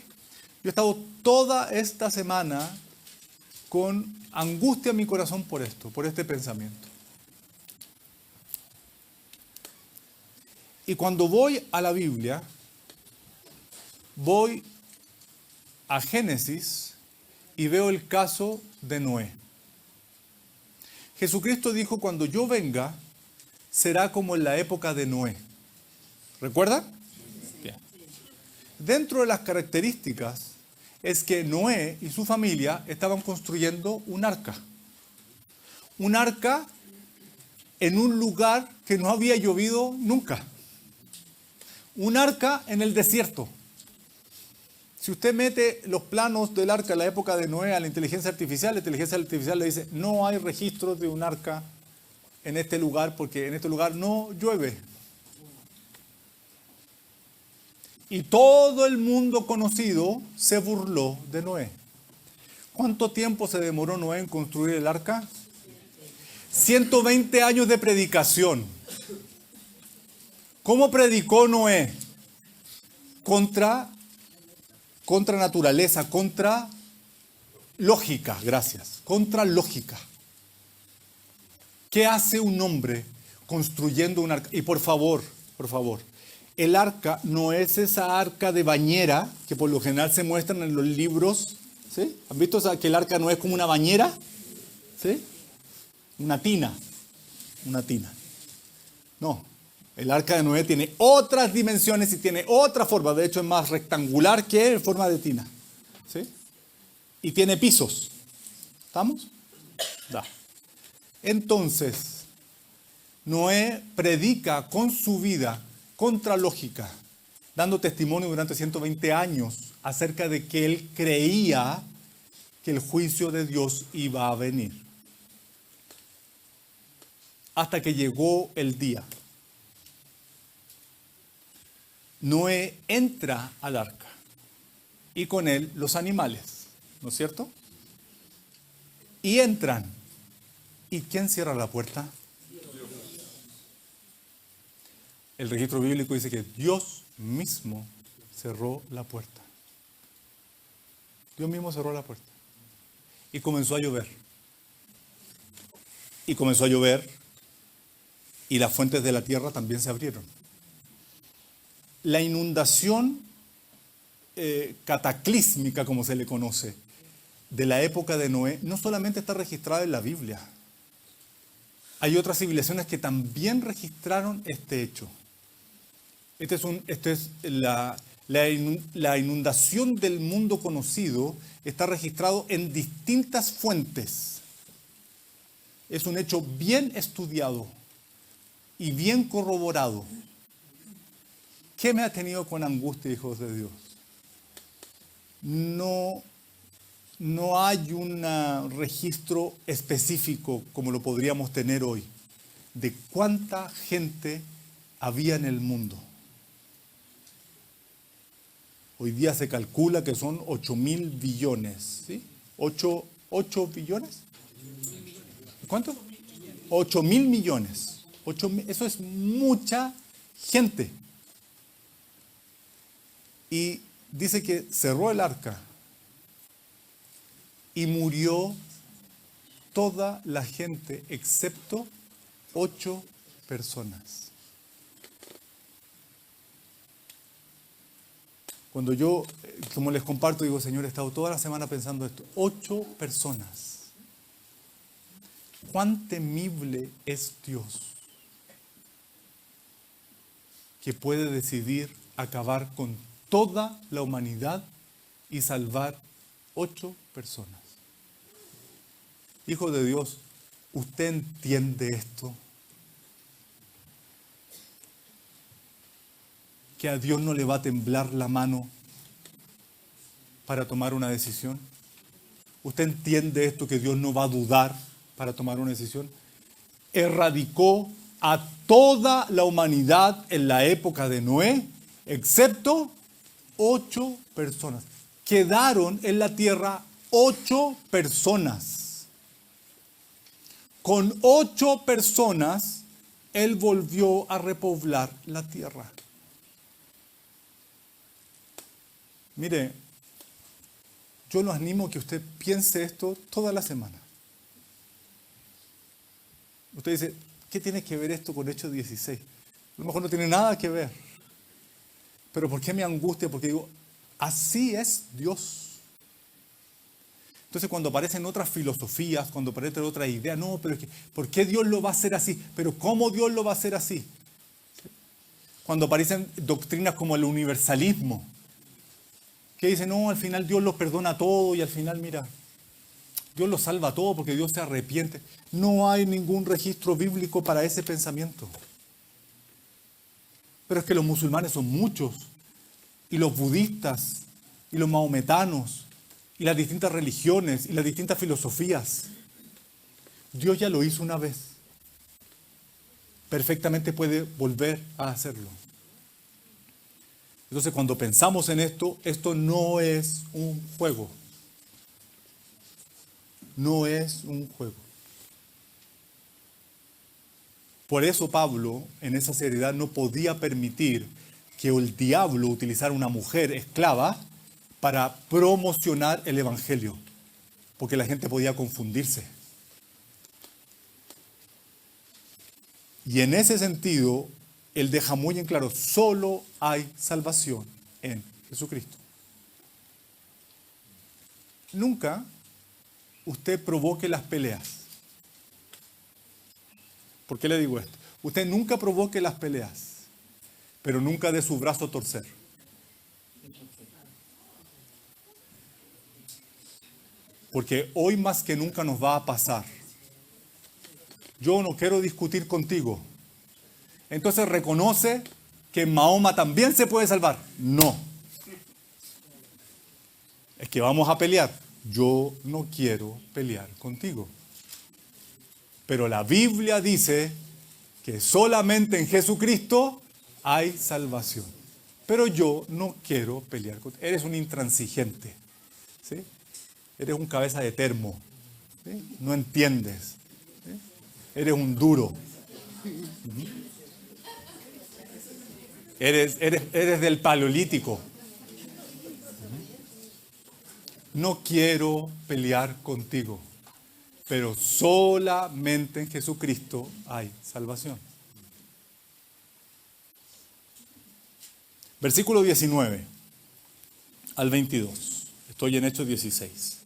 Yo he estado toda esta semana con angustia en mi corazón por esto, por este pensamiento. Y cuando voy a la Biblia, voy a Génesis y veo el caso de Noé. Jesucristo dijo, cuando yo venga, será como en la época de Noé. ¿Recuerdan? Bien. Dentro de las características es que Noé y su familia estaban construyendo un arca. Un arca en un lugar que no había llovido nunca. Un arca en el desierto. Si usted mete los planos del arca en la época de Noé a la inteligencia artificial le dice, no hay registros de un arca en este lugar porque en este lugar no llueve. Y todo el mundo conocido se burló de Noé. ¿Cuánto tiempo se demoró Noé en construir el arca? 120 años de predicación. ¿Cómo predicó Noé? Contra naturaleza, contra lógica, gracias, contra lógica. ¿Qué hace un hombre construyendo un arca? Y por favor, el arca no es esa arca de bañera que por lo general se muestran en los libros, ¿sí? ¿Han visto que el arca no es como una bañera? ¿Sí? Una tina. No, el arca de Noé tiene otras dimensiones y tiene otra forma. De hecho, es más rectangular que en forma de tina. ¿Sí? Y tiene pisos. ¿Estamos? Da. Entonces, Noé predica con su vida contra lógica, dando testimonio durante 120 años acerca de que él creía que el juicio de Dios iba a venir. Hasta que llegó el día. Noé entra al arca y con él los animales, ¿no es cierto? Y entran. ¿Y quién cierra la puerta? El registro bíblico dice que Dios mismo cerró la puerta. Dios mismo cerró la puerta. Y comenzó a llover. Y comenzó a llover y las fuentes de la tierra también se abrieron. La inundación cataclísmica, como se le conoce, de la época de Noé, no solamente está registrada en la Biblia. Hay otras civilizaciones que también registraron este hecho. La inundación del mundo conocido está registrado en distintas fuentes. Es un hecho bien estudiado y bien corroborado. ¿Qué me ha tenido con angustia, hijos de Dios? No hay un registro específico como lo podríamos tener hoy de cuánta gente había en el mundo. Hoy día se calcula que son 8.000 billones, ¿sí? ¿8 billones? ¿Cuánto? 8.000 millones. Eso es mucha gente. Y dice que cerró el arca y murió toda la gente excepto 8 personas. Cuando yo, como les comparto, digo, Señor, he estado toda la semana pensando esto. 8 personas. ¿Cuán temible es Dios que puede decidir acabar con toda la humanidad y salvar 8 personas? Hijo de Dios, ¿usted entiende esto? Que a Dios no le va a temblar la mano para tomar una decisión. ¿Usted entiende esto? Que Dios no va a dudar para tomar una decisión. Erradicó a toda la humanidad en la época de Noé, excepto 8 personas. Quedaron en la tierra 8 personas. Con 8 personas, Él volvió a repoblar la tierra. Mire, yo lo animo a que usted piense esto toda la semana. Usted dice, ¿qué tiene que ver esto con Hechos 16? A lo mejor no tiene nada que ver. Pero ¿por qué me angustia? Porque digo, así es Dios. Entonces cuando aparecen otras filosofías, cuando aparecen otras ideas, no, pero es que, ¿por qué Dios lo va a hacer así? Pero ¿cómo Dios lo va a hacer así? Cuando aparecen doctrinas como el universalismo, que dicen, no, al final Dios lo perdona todo y al final, mira, Dios lo salva todo porque Dios se arrepiente. No hay ningún registro bíblico para ese pensamiento. Pero es que los musulmanes son muchos, y los budistas, y los mahometanos, y las distintas religiones, y las distintas filosofías. Dios ya lo hizo una vez. Perfectamente puede volver a hacerlo. Entonces, cuando pensamos en esto, esto no es un juego. No es un juego. Por eso Pablo, en esa seriedad, no podía permitir que el diablo utilizara una mujer esclava para promocionar el evangelio, porque la gente podía confundirse. Y en ese sentido, él deja muy en claro, solo hay salvación en Jesucristo. Nunca usted provoque las peleas. ¿Por qué le digo esto? Usted nunca provoque las peleas, pero nunca dé su brazo a torcer. Porque hoy más que nunca nos va a pasar. Yo no quiero discutir contigo. Entonces reconoce que Mahoma también se puede salvar. No. Es que vamos a pelear. Yo no quiero pelear contigo. Pero la Biblia dice que solamente en Jesucristo hay salvación. Pero yo no quiero pelear contigo. Eres un intransigente. ¿Sí? Eres un cabeza de termo. ¿Sí? No entiendes. ¿Sí? Eres un duro. Eres del paleolítico. No quiero pelear contigo, pero solamente en Jesucristo hay salvación. Versículo 19 al 22. Estoy en Hechos 16.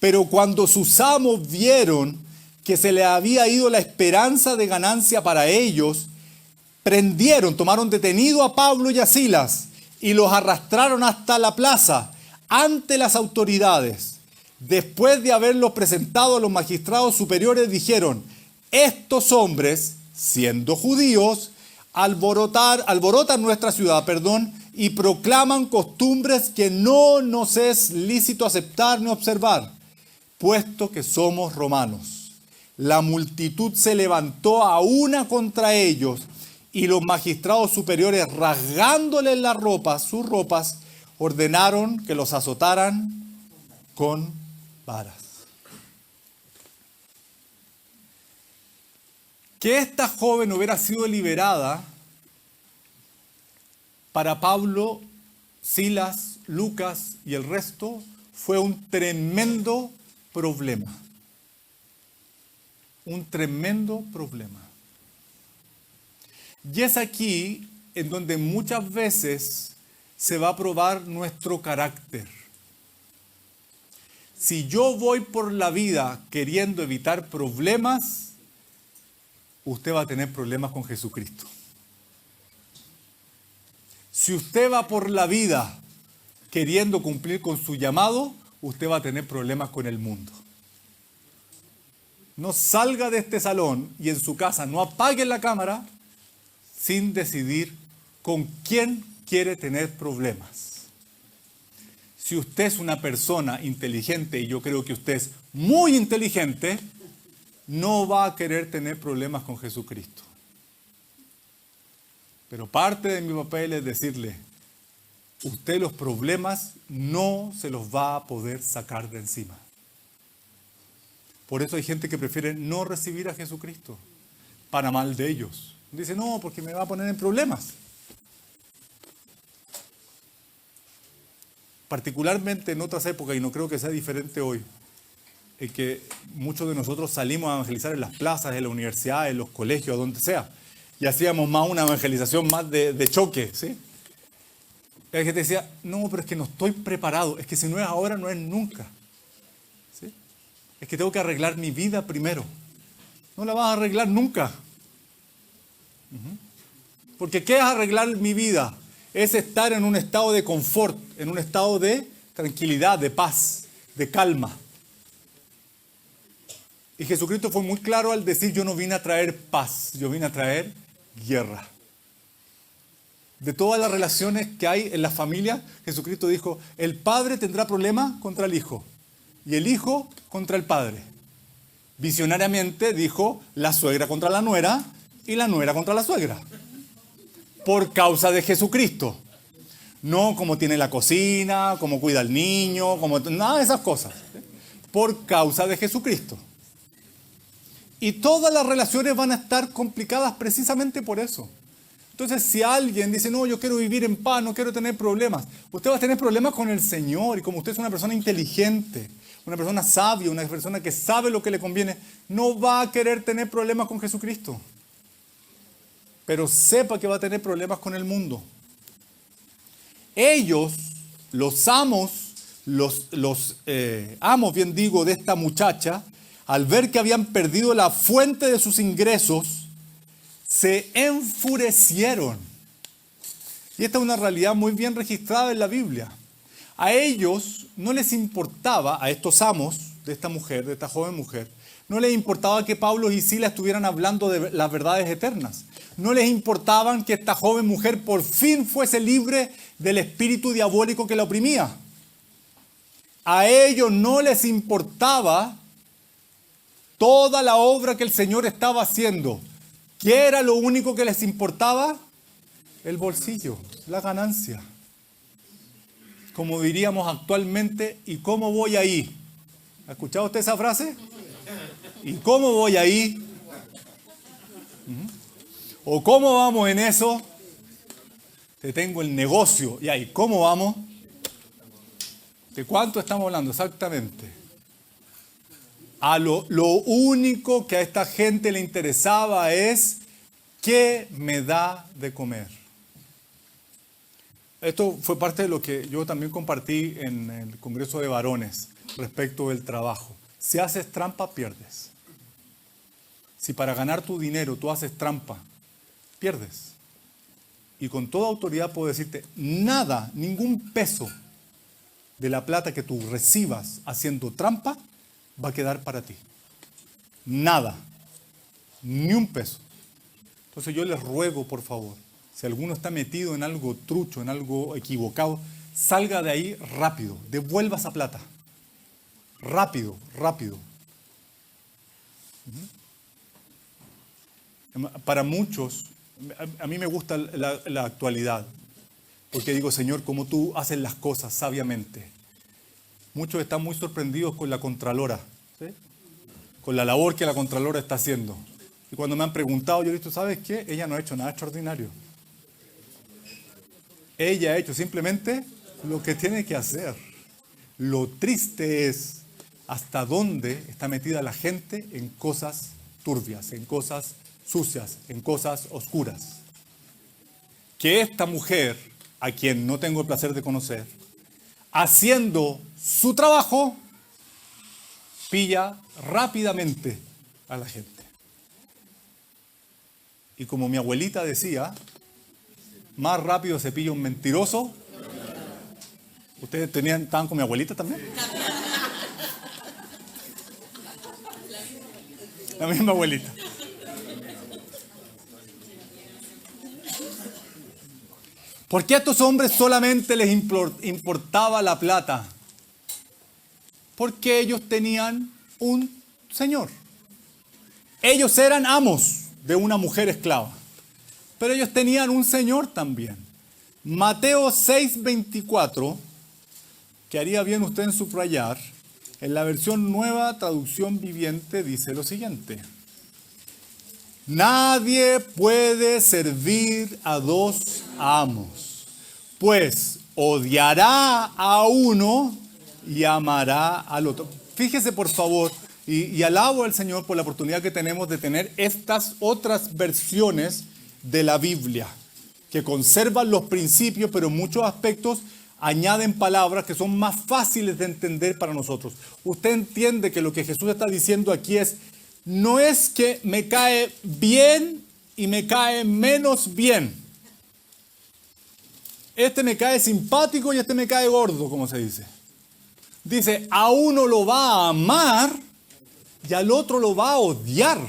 Pero cuando sus amos vieron que se le había ido la esperanza de ganancia para ellos, tomaron detenido a Pablo y a Silas y los arrastraron hasta la plaza ante las autoridades. Después de haberlos presentado a los magistrados superiores, dijeron: estos hombres, siendo judíos, alborotan nuestra ciudad, y proclaman costumbres que no nos es lícito aceptar ni observar, puesto que somos romanos. La multitud se levantó a una contra ellos, y los magistrados superiores, rasgándoles sus ropas, ordenaron que los azotaran con varas. Que esta joven hubiera sido liberada, para Pablo, Silas, Lucas y el resto, fue un tremendo problema. Un tremendo problema. Y es aquí en donde muchas veces se va a probar nuestro carácter. Si yo voy por la vida queriendo evitar problemas, usted va a tener problemas con Jesucristo. Si usted va por la vida queriendo cumplir con su llamado, usted va a tener problemas con el mundo. No salga de este salón y en su casa no apague la cámara sin decidir con quién quiere tener problemas. Si usted es una persona inteligente, y yo creo que usted es muy inteligente, no va a querer tener problemas con Jesucristo. Pero parte de mi papel es decirle, usted los problemas no se los va a poder sacar de encima. Por eso hay gente que prefiere no recibir a Jesucristo, para mal de ellos. Dice, no, porque me va a poner en problemas. Particularmente en otras épocas, y no creo que sea diferente hoy, en que muchos de nosotros salimos a evangelizar en las plazas, en las universidades, en los colegios, donde sea, y hacíamos más una evangelización más de choque, ¿sí? Y hay gente que decía, no, pero es que no estoy preparado, es que si no es ahora, no es nunca. es que tengo que arreglar mi vida primero. No la vas a arreglar nunca. Porque ¿qué es arreglar mi vida? Es estar en un estado de confort, en un estado de tranquilidad, de paz, de calma. Y Jesucristo fue muy claro al decir: yo no vine a traer paz, yo vine a traer guerra. De todas las relaciones que hay en la familia, Jesucristo dijo: el padre tendrá problemas contra el hijo y el hijo contra el padre. Visionariamente dijo: la suegra contra la nuera y la nuera contra la suegra. Por causa de Jesucristo. No como tiene la cocina, como cuida al niño, como nada de esas cosas. Por causa de Jesucristo. Y todas las relaciones van a estar complicadas precisamente por eso. Entonces, si alguien dice: no, yo quiero vivir en paz, no quiero tener problemas, usted va a tener problemas con el Señor. Y como usted es una persona inteligente, una persona sabia, una persona que sabe lo que le conviene, no va a querer tener problemas con Jesucristo. Pero sepa que va a tener problemas con el mundo. Ellos, los amos, amos, bien digo, de esta muchacha, al ver que habían perdido la fuente de sus ingresos, se enfurecieron. Y esta es una realidad muy bien registrada en la Biblia. A ellos no les importaba, a estos amos de esta mujer, de esta joven mujer, no les importaba que Pablo y Silas estuvieran hablando de las verdades eternas. No les importaba que esta joven mujer por fin fuese libre del espíritu diabólico que la oprimía. A ellos no les importaba toda la obra que el Señor estaba haciendo. ¿Qué era lo único que les importaba? El bolsillo, la ganancia. Como diríamos actualmente: ¿y cómo voy ahí? ¿Ha escuchado usted esa frase? ¿Y cómo voy ahí? ¿O cómo vamos en eso? Te tengo el negocio. ¿Y ahí cómo vamos? ¿De cuánto estamos hablando exactamente? Lo único que a esta gente le interesaba es: ¿qué me da de comer? Esto fue parte de lo que yo también compartí en el Congreso de Varones respecto del trabajo. Si haces trampa, pierdes. Si para ganar tu dinero tú haces trampa, pierdes. Y con toda autoridad puedo decirte: nada, ningún peso de la plata que tú recibas haciendo trampa va a quedar para ti. Nada. Ni un peso. Entonces yo les ruego, por favor, si alguno está metido en algo trucho, en algo equivocado, salga de ahí rápido. Devuelva esa plata. Rápido, rápido. Para muchos, a mí me gusta la actualidad. Porque digo: Señor, como tú haces las cosas sabiamente. Muchos están muy sorprendidos con la Contralora, ¿sí? Con la labor que la Contralora está haciendo. Y cuando me han preguntado, yo he dicho: ¿sabes qué? Ella no ha hecho nada extraordinario. Ella ha hecho simplemente lo que tiene que hacer. Lo triste es hasta dónde está metida la gente en cosas turbias, en cosas sucias, en cosas oscuras. Que esta mujer, a quien no tengo el placer de conocer, haciendo su trabajo, pilla rápidamente a la gente. Y como mi abuelita decía: más rápido se pilla un mentiroso. ¿Ustedes estaban con mi abuelita también? La misma abuelita. ¿Por qué a estos hombres solamente les importaba la plata? Porque ellos tenían un señor. Ellos eran amos de una mujer esclava. Pero ellos tenían un señor también. Mateo 6:24, que haría bien usted en subrayar, en la versión Nueva Traducción Viviente dice lo siguiente: nadie puede servir a dos amos, pues odiará a uno y amará al otro. Fíjese, por favor, y alabo al Señor por la oportunidad que tenemos de tener estas otras versiones de la Biblia, que conservan los principios, pero en muchos aspectos añaden palabras que son más fáciles de entender para nosotros. Usted entiende que lo que Jesús está diciendo aquí es, no es que me cae bien y me cae menos bien. Este me cae simpático y este me cae gordo, como se dice. Dice, a uno lo va a amar y al otro lo va a odiar.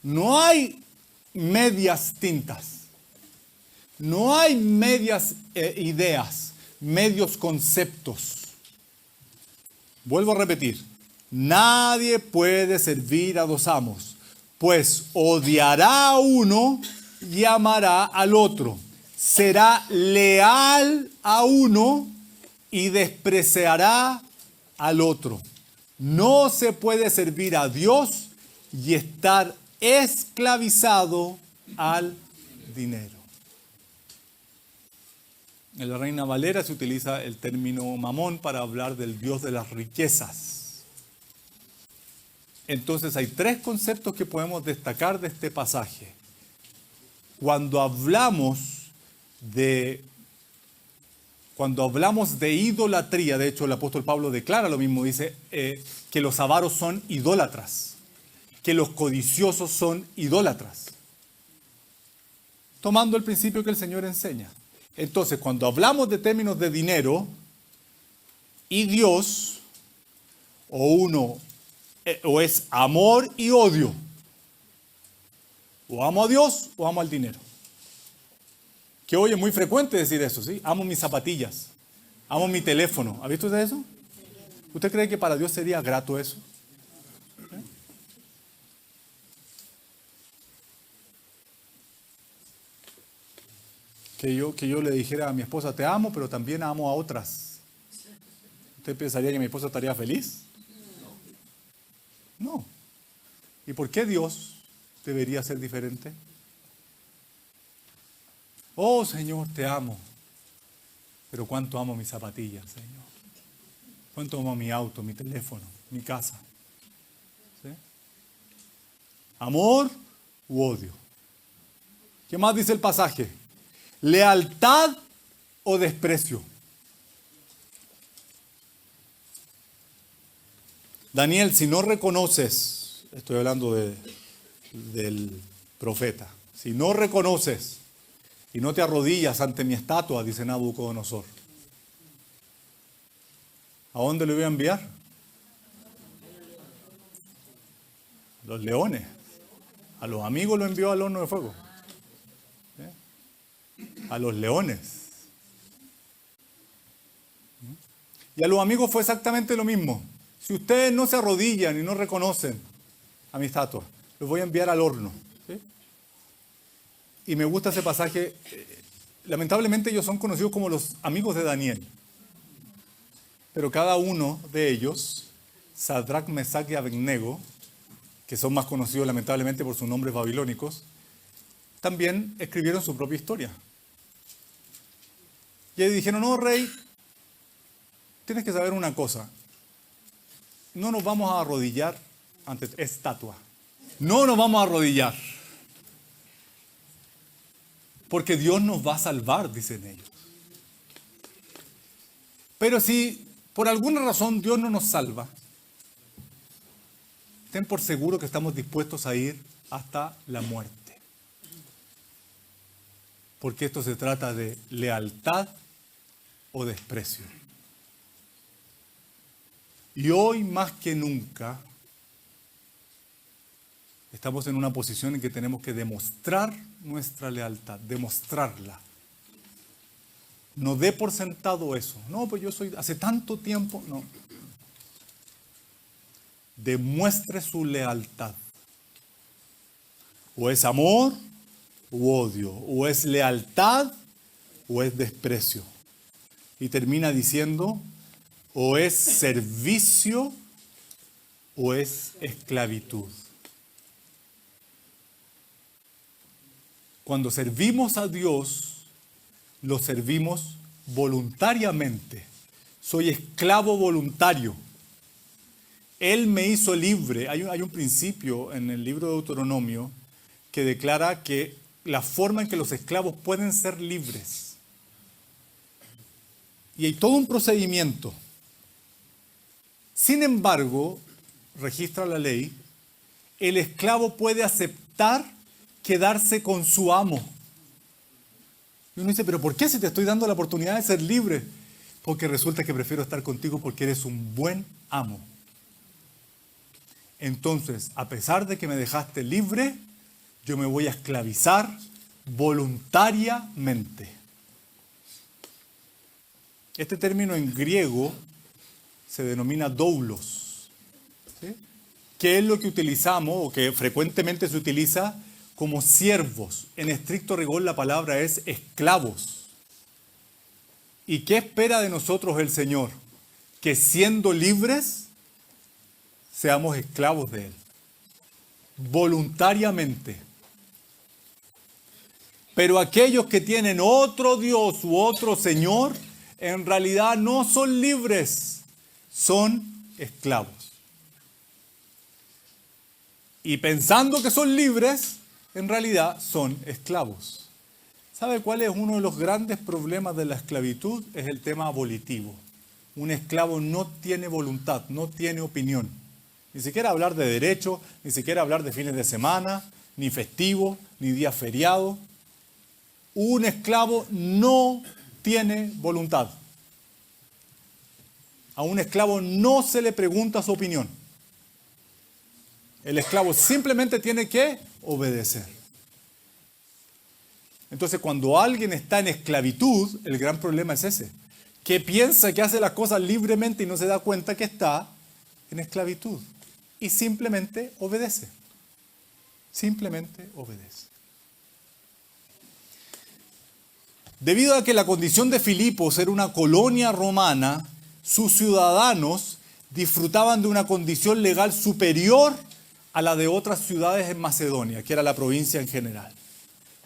No hay medias tintas. No hay medias ideas, medios conceptos. Vuelvo a repetir, nadie puede servir a dos amos, pues odiará a uno y amará al otro. Será leal a uno y despreciará al otro. No se puede servir a Dios y estar esclavizado al dinero. En la Reina Valera se utiliza el término mamón para hablar del Dios de las riquezas. Entonces hay tres conceptos que podemos destacar de este pasaje. Cuando hablamos de idolatría, de hecho el apóstol Pablo declara lo mismo, dice que los avaros son idólatras, que los codiciosos son idólatras, tomando el principio que el Señor enseña. Entonces, cuando hablamos de términos de dinero y Dios, o es amor y odio, o amo a Dios o amo al dinero. Que hoy es muy frecuente decir eso, ¿sí? Amo mis zapatillas, amo mi teléfono. ¿Ha visto usted eso? ¿Usted cree que para Dios sería grato eso? Que yo le dijera a mi esposa, te amo, pero también amo a otras. ¿Usted pensaría que mi esposa estaría feliz? No. ¿Y por qué Dios debería ser diferente? Oh, Señor, te amo. Pero cuánto amo mis zapatillas, Señor. Cuánto amo mi auto, mi teléfono, mi casa. ¿Sí? Amor u odio. ¿Qué más dice el pasaje? Lealtad o desprecio. Daniel, si no reconoces, estoy hablando del profeta, si no reconoces y no te arrodillas ante mi estatua, dice Nabucodonosor, ¿a dónde le voy a enviar? Los leones. A los amigos lo envió al horno de fuego. A los leones. Y a los amigos fue exactamente lo mismo. Si ustedes no se arrodillan y no reconocen a mi estatua, los voy a enviar al horno. ¿Sí? Y me gusta ese pasaje. Lamentablemente ellos son conocidos como los amigos de Daniel. Pero cada uno de ellos, Sadrach, Mesach y Abednego, que son más conocidos lamentablemente por sus nombres babilónicos, también escribieron su propia historia. Y ellos dijeron, no, rey, tienes que saber una cosa. No nos vamos a arrodillar ante estatua. No nos vamos a arrodillar. Porque Dios nos va a salvar, dicen ellos. Pero si por alguna razón Dios no nos salva, ten por seguro que estamos dispuestos a ir hasta la muerte. Porque esto se trata de lealtad o desprecio. Y hoy más que nunca estamos en una posición en que tenemos que demostrar nuestra lealtad, demostrarla. No dé por sentado eso. No, pues yo soy hace tanto tiempo. No. Demuestre su lealtad. O es amor u odio, o es lealtad o es desprecio. Y termina diciendo, o es servicio o es esclavitud. Cuando servimos a Dios, lo servimos voluntariamente. Soy esclavo voluntario. Él me hizo libre. Hay un principio en el libro de Deuteronomio que declara que la forma en que los esclavos pueden ser libres y hay todo un procedimiento. Sin embargo, registra la ley, el esclavo puede aceptar quedarse con su amo. Y uno dice, pero ¿por qué si te estoy dando la oportunidad de ser libre? Porque resulta que prefiero estar contigo porque eres un buen amo. Entonces, a pesar de que me dejaste libre, yo me voy a esclavizar voluntariamente. Este término en griego se denomina doulos, ¿sí? Que es lo que utilizamos o que frecuentemente se utiliza como siervos. En estricto rigor la palabra es esclavos. ¿Y qué espera de nosotros el Señor? Que siendo libres seamos esclavos de Él, voluntariamente. Pero aquellos que tienen otro Dios u otro Señor, en realidad no son libres, son esclavos. Y pensando que son libres, en realidad son esclavos. ¿Sabe cuál es uno de los grandes problemas de la esclavitud? Es el tema abolitivo. Un esclavo no tiene voluntad, no tiene opinión. Ni siquiera hablar de derecho, ni siquiera hablar de fines de semana, ni festivo, ni día feriado. Un esclavo no tiene voluntad. A un esclavo no se le pregunta su opinión. El esclavo simplemente tiene que obedecer. Entonces, cuando alguien está en esclavitud, el gran problema es ese, que piensa que hace las cosas libremente y no se da cuenta que está en esclavitud. Y simplemente obedece. Simplemente obedece. Debido a que la condición de Filipos era una colonia romana, sus ciudadanos disfrutaban de una condición legal superior a la de otras ciudades en Macedonia, que era la provincia en general.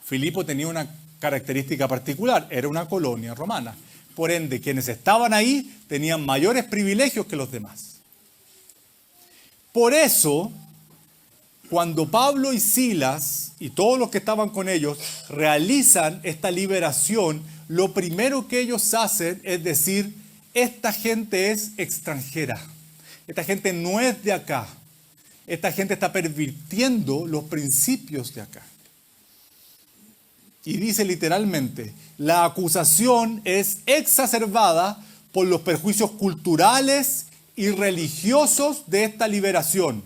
Filipo tenía una característica particular, era una colonia romana. Por ende, quienes estaban ahí tenían mayores privilegios que los demás. Por eso, cuando Pablo y Silas y todos los que estaban con ellos realizan esta liberación, lo primero que ellos hacen es decir, esta gente es extranjera, esta gente no es de acá, esta gente está pervirtiendo los principios de acá. Y dice literalmente, la acusación es exacerbada por los perjuicios culturales y religiosos de esta liberación.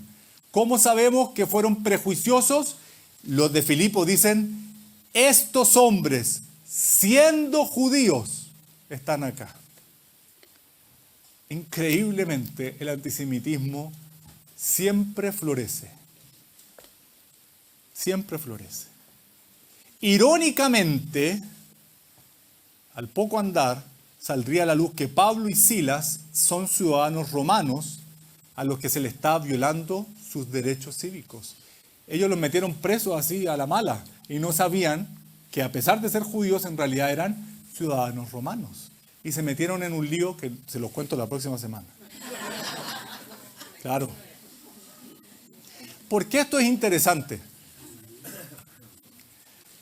¿Cómo sabemos que fueron prejuiciosos? Los de Filipo dicen, estos hombres, siendo judíos, están acá. Increíblemente, el antisemitismo siempre florece. Siempre florece. Irónicamente, al poco andar, saldría a la luz que Pablo y Silas son ciudadanos romanos a los que se les está violando sus derechos cívicos. Ellos los metieron presos así a la mala y no sabían que a pesar de ser judíos en realidad eran ciudadanos romanos. Y se metieron en un lío que se los cuento la próxima semana. Claro. ¿Por qué esto es interesante?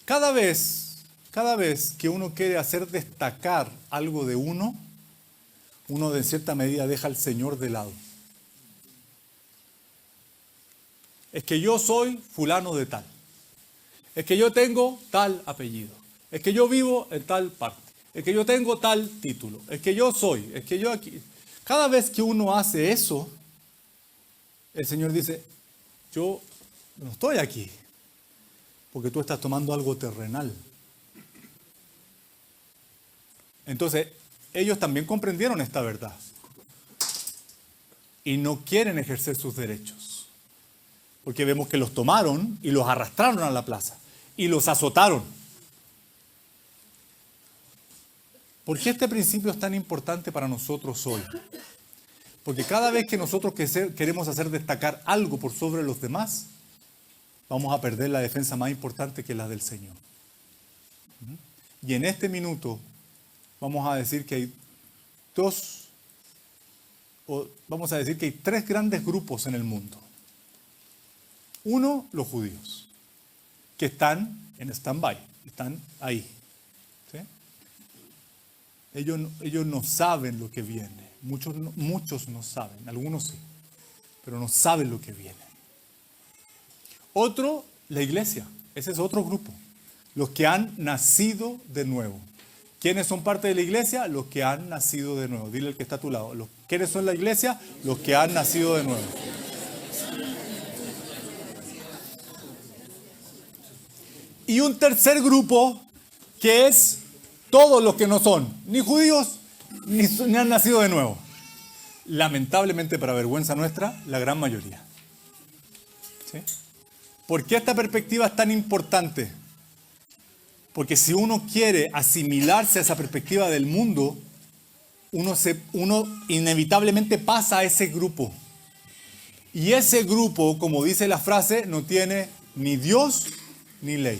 Cada vez que uno quiere hacer destacar algo de uno de cierta medida deja al Señor de lado. Es que yo soy fulano de tal. Es que yo tengo tal apellido. Es que yo vivo en tal parte. Es que yo tengo tal título. Es que yo soy. Es que yo aquí. Cada vez que uno hace eso, el Señor dice, yo no estoy aquí. Porque tú estás tomando algo terrenal. Entonces, ellos también comprendieron esta verdad. Y no quieren ejercer sus derechos. Porque vemos que los tomaron y los arrastraron a la plaza. Y los azotaron. ¿Por qué este principio es tan importante para nosotros hoy? Porque cada vez que nosotros queremos hacer destacar algo por sobre los demás, vamos a perder la defensa más importante que es la del Señor. Y en este minuto vamos a decir que hay tres grandes grupos en el mundo. Uno, los judíos, que están en stand-by, están ahí. ¿Sí? Ellos no saben lo que viene. Muchos no saben, algunos sí, pero no saben lo que viene. Otro, la iglesia. Ese es otro grupo. Los que han nacido de nuevo. ¿Quiénes son parte de la iglesia? Los que han nacido de nuevo. Dile al que está a tu lado. ¿Quiénes son la iglesia? Los que han nacido de nuevo. Y un tercer grupo que es todos los que no son ni judíos ni han nacido de nuevo. Lamentablemente, para vergüenza nuestra, la gran mayoría. ¿Sí? ¿Por qué esta perspectiva es tan importante? Porque si uno quiere asimilarse a esa perspectiva del mundo, uno inevitablemente pasa a ese grupo. Y ese grupo, como dice la frase, no tiene ni Dios ni ley.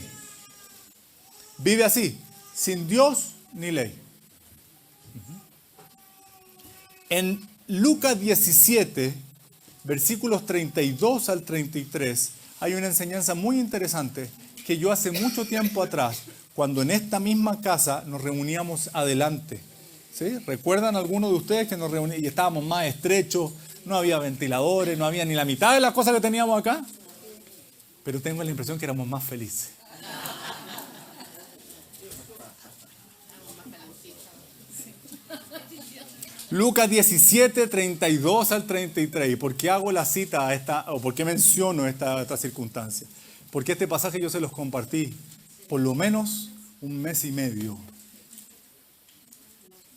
Vive así, sin Dios ni ley. En Lucas 17, versículos 32 al 33, hay una enseñanza muy interesante que yo hace mucho tiempo atrás, cuando en esta misma casa nos reuníamos adelante. ¿Sí? ¿Recuerdan algunos de ustedes que nos reuníamos y estábamos más estrechos? No había ventiladores, no había ni la mitad de las cosas que teníamos acá. Pero tengo la impresión que éramos más felices. Lucas 17, 32 al 33. ¿Por qué hago la cita a esta, o por qué menciono esta circunstancia? Porque este pasaje yo se los compartí por lo menos un mes y medio.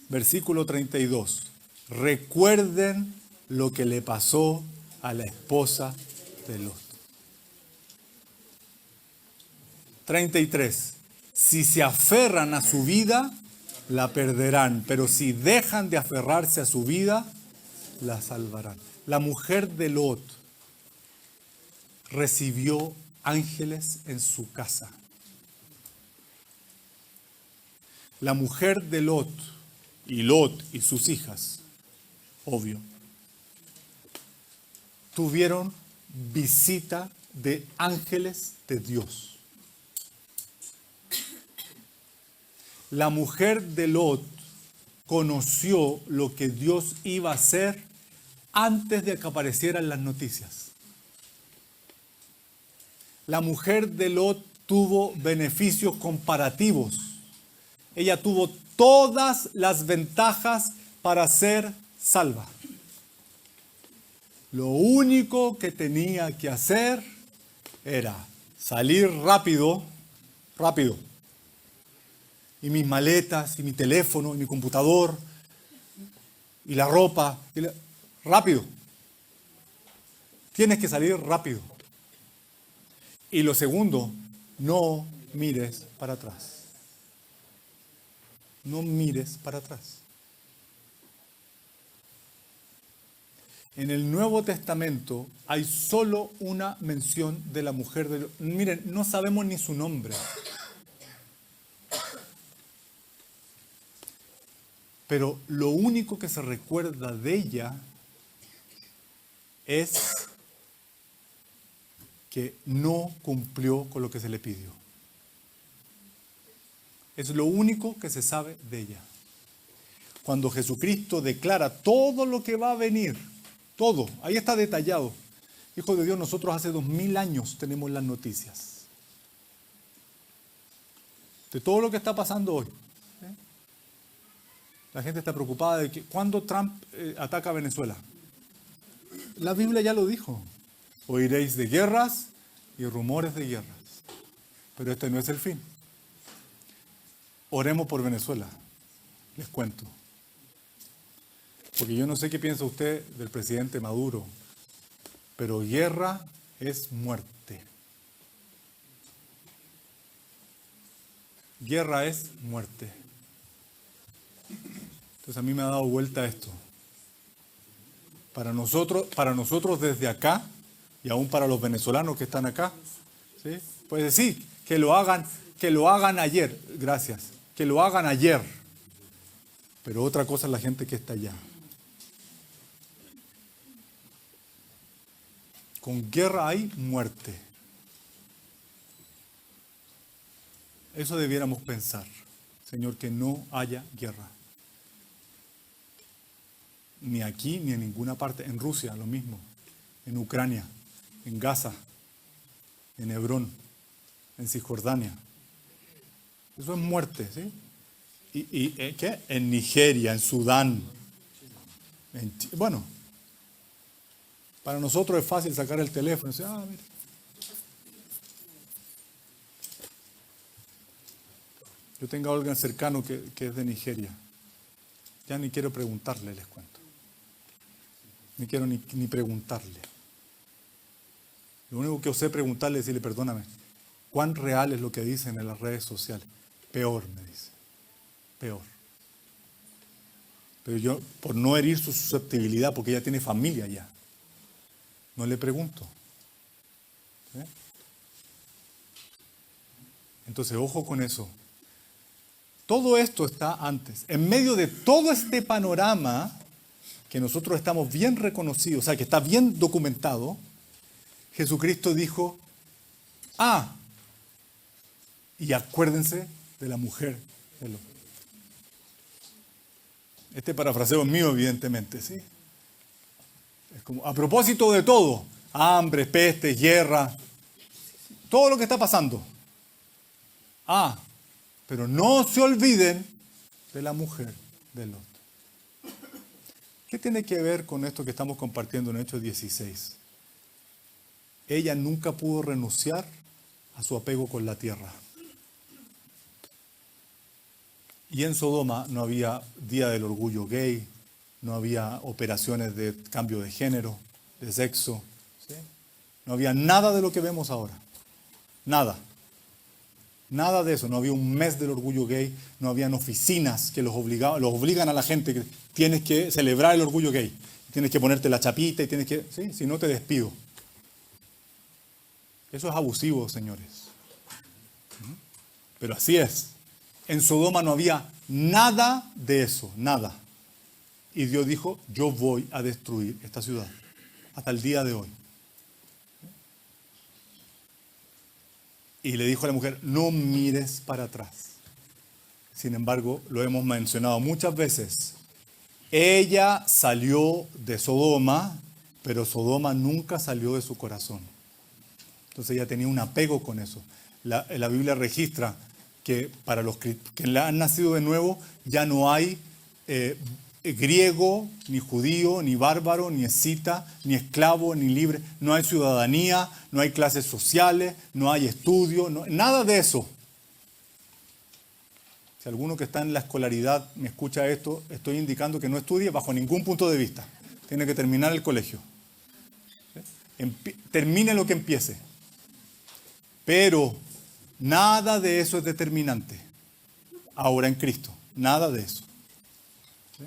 Versículo 32. Recuerden lo que le pasó a la esposa de Lot. 33. Si se aferran a su vida, la perderán, pero si dejan de aferrarse a su vida, la salvarán. La mujer de Lot recibió ángeles en su casa. La mujer de Lot y sus hijas, obvio, tuvieron visita de ángeles de Dios. La mujer de Lot conoció lo que Dios iba a hacer antes de que aparecieran las noticias. La mujer de Lot tuvo beneficios comparativos. Ella tuvo todas las ventajas para ser salva. Lo único que tenía que hacer era salir rápido. Y mis maletas, y mi teléfono, y mi computador, y la ropa. Rápido. Tienes que salir rápido. Y lo segundo, no mires para atrás. No mires para atrás. En el Nuevo Testamento hay solo una mención de la mujer de Lot. Miren, no sabemos ni su nombre. Pero lo único que se recuerda de ella es que no cumplió con lo que se le pidió. Es lo único que se sabe de ella. Cuando Jesucristo declara todo lo que va a venir, todo, ahí está detallado. Hijo de Dios, nosotros hace 2000 años tenemos las noticias de todo lo que está pasando hoy. La gente está preocupada de que cuando Trump ataca a Venezuela. La Biblia ya lo dijo. Oiréis de guerras y rumores de guerras. Pero este no es el fin. Oremos por Venezuela. Les cuento. Porque yo no sé qué piensa usted del presidente Maduro. Pero guerra es muerte. Guerra es muerte. Entonces a mí me ha dado vuelta esto. Para nosotros desde acá, y aún para los venezolanos que están acá, ¿sí? Pues decir, que lo hagan ayer, gracias, que lo hagan ayer. Pero otra cosa es la gente que está allá. Con guerra hay muerte. Eso debiéramos pensar, Señor, que no haya guerra. Ni aquí ni en ninguna parte. En Rusia lo mismo. En Ucrania, en Gaza, en Hebrón, en Cisjordania. Eso es muerte, ¿sí? ¿Qué? En Nigeria, en Sudán. Bueno, para nosotros es fácil sacar el teléfono y decir, mira. Yo tengo a alguien cercano que es de Nigeria. Ya ni quiero preguntarle, les cuento. Ni quiero ni preguntarle. Lo único que osé preguntarle es decirle, perdóname, ¿cuán real es lo que dicen en las redes sociales? Peor, me dice. Peor. Pero yo, por no herir su susceptibilidad, porque ella tiene familia allá, no le pregunto. ¿Sí? Entonces, ojo con eso. Todo esto está antes. En medio de todo este panorama, que nosotros estamos bien reconocidos, o sea, que está bien documentado, Jesucristo dijo, y acuérdense de la mujer de Lot. Este parafraseo es mío, evidentemente, ¿sí? Es como, a propósito de todo, hambre, peste, guerra, todo lo que está pasando. Pero no se olviden de la mujer de Lot. ¿Qué tiene que ver con esto que estamos compartiendo en Hechos 16? Ella nunca pudo renunciar a su apego con la tierra. Y en Sodoma no había día del orgullo gay, no había operaciones de cambio de género, de sexo, ¿sí? No había nada de lo que vemos ahora. Nada. Nada de eso. No había un mes del orgullo gay, no habían oficinas que los obligan a la gente que tienes que celebrar el orgullo gay. Tienes que ponerte la chapita y tienes que, ¿sí? Si no te despido. Eso es abusivo, señores. Pero así es. En Sodoma no había nada de eso, nada. Y Dios dijo, yo voy a destruir esta ciudad. Hasta el día de hoy. Y le dijo a la mujer, no mires para atrás. Sin embargo, lo hemos mencionado muchas veces. Ella salió de Sodoma, pero Sodoma nunca salió de su corazón. Entonces ella tenía un apego con eso. La Biblia registra que para los que han nacido de nuevo ya no hay griego, ni judío, ni bárbaro, ni escita, ni esclavo, ni libre. No hay ciudadanía, no hay clases sociales, no hay estudio, nada de eso. Si alguno que está en la escolaridad me escucha esto, estoy indicando que no estudie bajo ningún punto de vista. Tiene que terminar el colegio. ¿Sí? Termine lo que empiece. Pero nada de eso es determinante. Ahora en Cristo. Nada de eso. ¿Sí?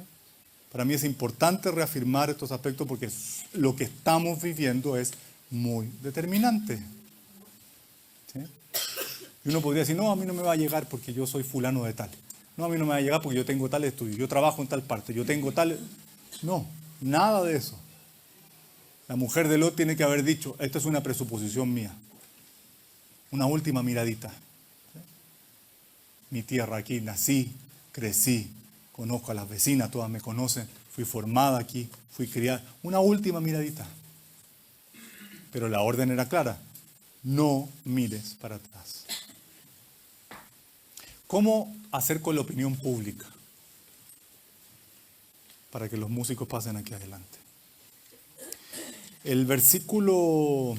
Para mí es importante reafirmar estos aspectos porque lo que estamos viviendo es muy determinante. ¿Sí? Y uno podría decir, no, a mí no me va a llegar porque yo soy fulano de tal. No, a mí no me va a llegar porque yo tengo tal estudio, yo trabajo en tal parte, yo tengo tal... No, nada de eso. La mujer de Lot tiene que haber dicho, esta es una presuposición mía. Una última miradita. ¿Sí? Mi tierra, aquí nací, crecí, conozco a las vecinas, todas me conocen, fui formada aquí, fui criada. Una última miradita. Pero la orden era clara, no mires para atrás. ¿Cómo hacer con la opinión pública? Para que los músicos pasen aquí adelante. El versículo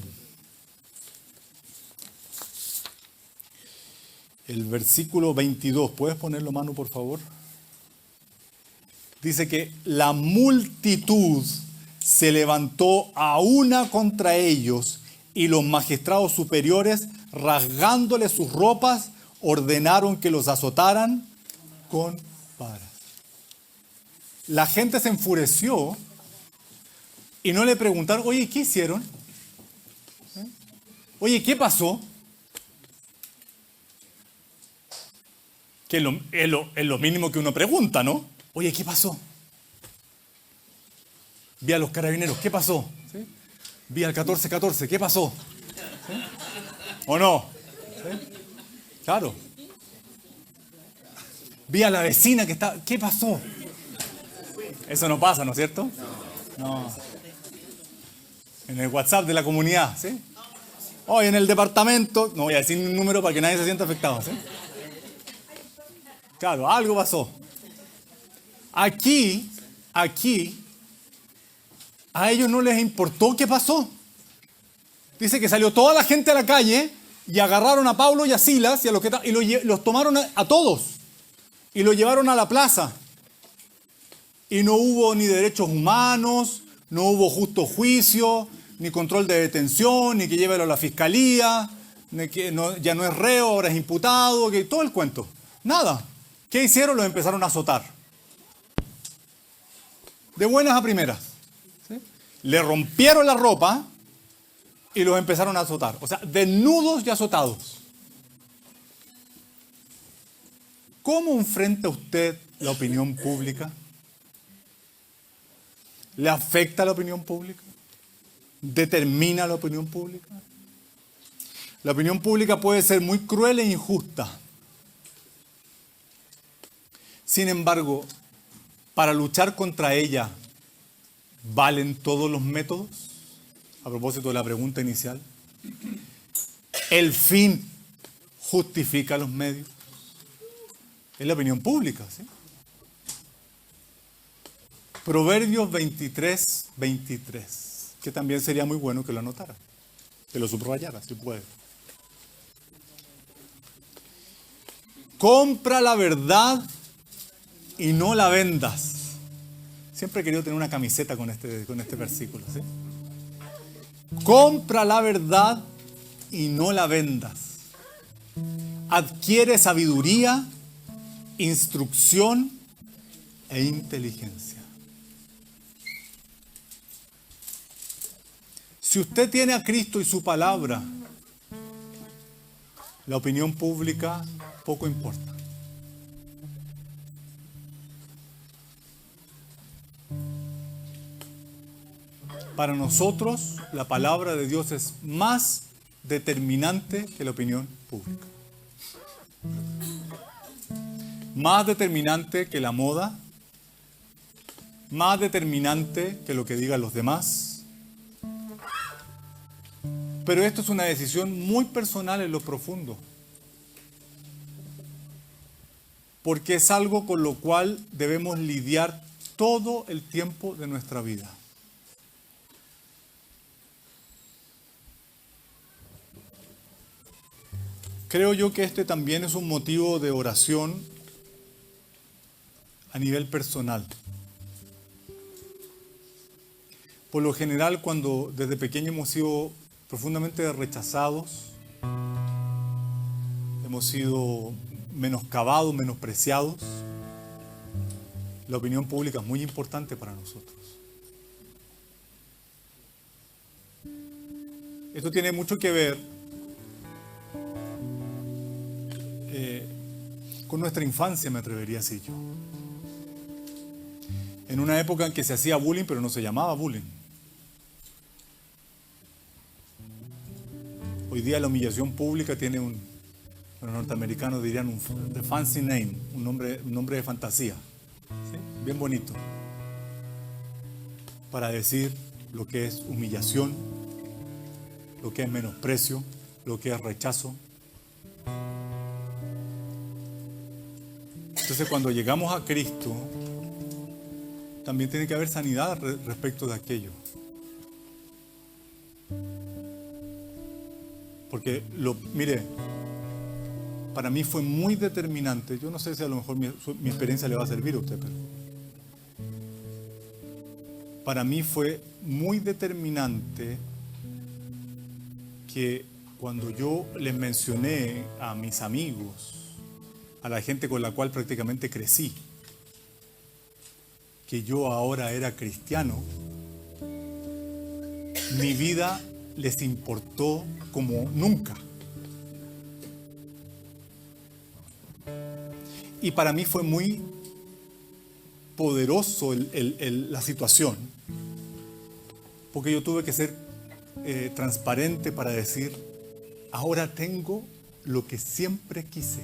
22, ¿puedes ponerlo, Manu, por favor? Dice que la multitud se levantó a una contra ellos y los magistrados superiores, rasgándoles sus ropas, ordenaron que los azotaran con varas. La gente se enfureció y no le preguntaron, oye, ¿qué hicieron? Oye, ¿qué pasó? Que es lo mínimo que uno pregunta, ¿no? Oye, ¿qué pasó? Vi a los carabineros, ¿qué pasó? ¿Sí? Vi al 1414, ¿qué pasó? ¿Sí? ¿O no? ¿Sí? Claro. Vi a la vecina que está, ¿qué pasó? Eso no pasa, ¿no es cierto? No. En el WhatsApp de la comunidad, ¿sí? Hoy en el departamento, no voy a decir un número para que nadie se sienta afectado, ¿sí? Claro, algo pasó. Aquí, a ellos no les importó qué pasó. Dice que salió toda la gente a la calle y agarraron a Pablo y a Silas y los tomaron a todos y los llevaron a la plaza. Y no hubo ni derechos humanos, no hubo justo juicio, ni control de detención, ni que llévelo a la fiscalía, ni que ya no es reo, ahora es imputado, que todo el cuento. Nada. ¿Qué hicieron? Los empezaron a azotar. De buenas a primeras. ¿Sí? Le rompieron la ropa y los empezaron a azotar. O sea, desnudos y azotados. ¿Cómo enfrenta usted la opinión pública? ¿Le afecta la opinión pública? ¿Determina la opinión pública? La opinión pública puede ser muy cruel e injusta. Sin embargo, para luchar contra ella, ¿valen todos los métodos? A propósito de la pregunta inicial. ¿El fin justifica los medios? Es la opinión pública, ¿sí? Proverbios 23, 23, que también sería muy bueno que lo anotara, que lo subrayara, si puede. Compra la verdad y no la vendas. Siempre he querido tener una camiseta con este versículo, ¿sí? Compra la verdad y no la vendas. Adquiere sabiduría, instrucción e inteligencia. Si usted tiene a Cristo y su palabra, la opinión pública poco importa. Para nosotros, la palabra de Dios es más determinante que la opinión pública. Más determinante que la moda, más determinante que lo que digan los demás. Pero esto es una decisión muy personal en lo profundo. Porque es algo con lo cual debemos lidiar todo el tiempo de nuestra vida. Creo yo que este también es un motivo de oración a nivel personal. Por lo general, cuando desde pequeño hemos sido profundamente rechazados, hemos sido menoscabados, menospreciados, la opinión pública es muy importante para nosotros. Esto tiene mucho que ver con nuestra infancia, me atrevería a decir yo. En una época en que se hacía bullying, pero no se llamaba bullying. Hoy día la humillación pública tiene los norteamericanos dirían un fancy name, un nombre de fantasía, ¿sí? Bien bonito, para decir lo que es humillación, lo que es menosprecio, lo que es rechazo. Entonces, cuando llegamos a Cristo, también tiene que haber sanidad respecto de aquello. Porque, mire, para mí fue muy determinante. Yo no sé si a lo mejor mi experiencia le va a servir a usted, pero para mí fue muy determinante que cuando yo les mencioné a mis amigos, a la gente con la cual prácticamente crecí, que yo ahora era cristiano, mi vida les importó como nunca. Y para mí fue muy poderoso la situación, porque yo tuve que ser transparente para decir, ahora tengo lo que siempre quise.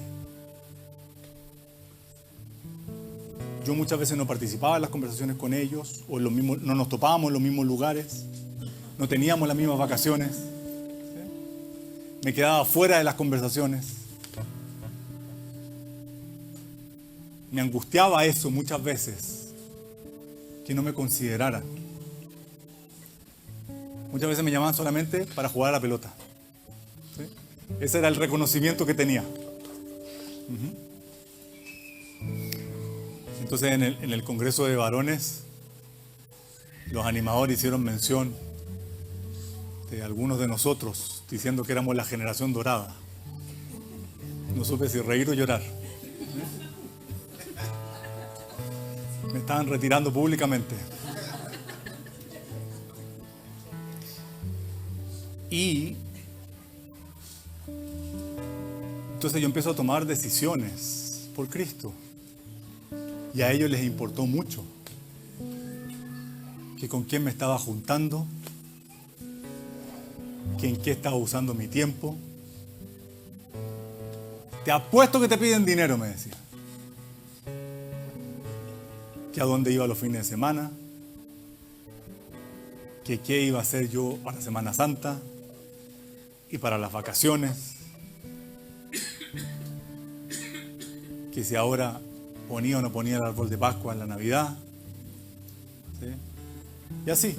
Yo muchas veces no participaba en las conversaciones con ellos, o en los mismos, no nos topábamos en los mismos lugares, no teníamos las mismas vacaciones. ¿Sí? Me quedaba fuera de las conversaciones. Me angustiaba eso muchas veces, que no me consideraran. Muchas veces me llamaban solamente para jugar a la pelota. ¿Sí? Ese era el reconocimiento que tenía. Entonces en el Congreso de Varones, los animadores hicieron mención de algunos de nosotros, diciendo que éramos la generación dorada. No supe si reír o llorar. Me estaban retirando públicamente. Y entonces yo empiezo a tomar decisiones por Cristo. Y a ellos les importó mucho que con quién me estaba juntando, que en qué estaba usando mi tiempo. Te apuesto que te piden dinero, me decía. Que a dónde iba los fines de semana, que qué iba a hacer yo para Semana Santa y para las vacaciones, que si ahora ponía o no ponía el árbol de Pascua en la Navidad. ¿Sí? Y así.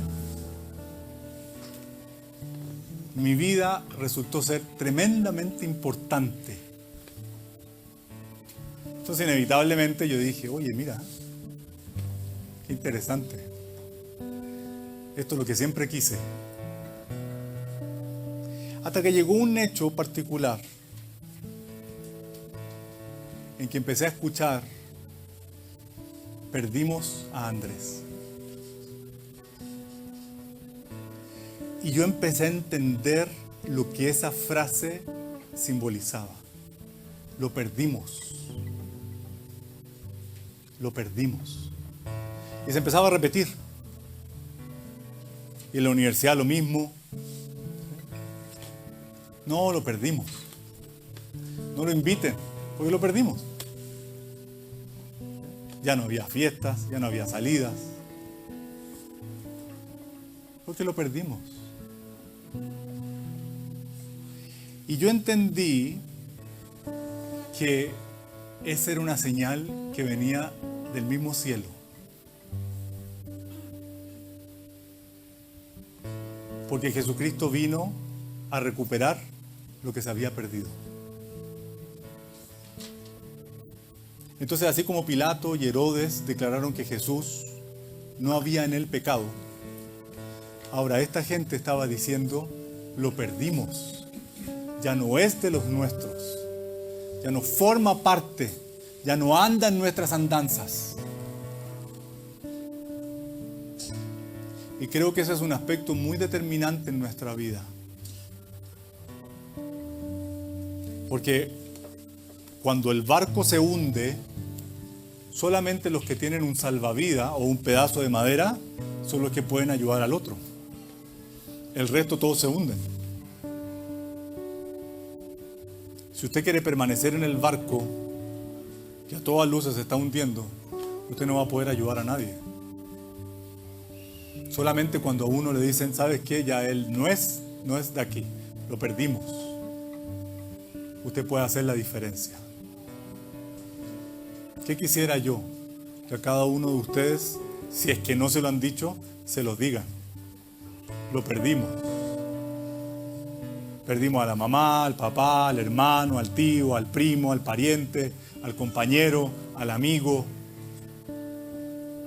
Mi vida resultó ser tremendamente importante. Entonces inevitablemente yo dije, oye, mira, qué interesante. Esto es lo que siempre quise. Hasta que llegó un hecho particular en que empecé a escuchar: perdimos a Andrés. Y yo empecé a entender lo que esa frase simbolizaba. Lo perdimos. Lo perdimos. Y se empezaba a repetir. Y en la universidad lo mismo. No, lo perdimos. No lo inviten, porque lo perdimos. Ya no había fiestas, ya no había salidas. Porque lo perdimos. Y yo entendí que esa era una señal que venía del mismo cielo. Porque Jesucristo vino a recuperar lo que se había perdido. Entonces, así como Pilato y Herodes declararon que Jesús no había en él pecado, ahora esta gente estaba diciendo: lo perdimos. Ya no es de los nuestros. Ya no forma parte. Ya no anda en nuestras andanzas. Y creo que ese es un aspecto muy determinante en nuestra vida. Porque cuando el barco se hunde, solamente los que tienen un salvavidas o un pedazo de madera son los que pueden ayudar al otro. El resto todos se hunden. Si usted quiere permanecer en el barco que a todas luces se está hundiendo, usted no va a poder ayudar a nadie. Solamente cuando a uno le dicen: ¿sabes qué? Ya él no es de aquí, lo perdimos. Usted puede hacer la diferencia. ¿Qué quisiera yo? Que a cada uno de ustedes, si es que no se lo han dicho, se los digan. Lo perdimos. Perdimos a la mamá, al papá, al hermano, al tío, al primo, al pariente, al compañero, al amigo,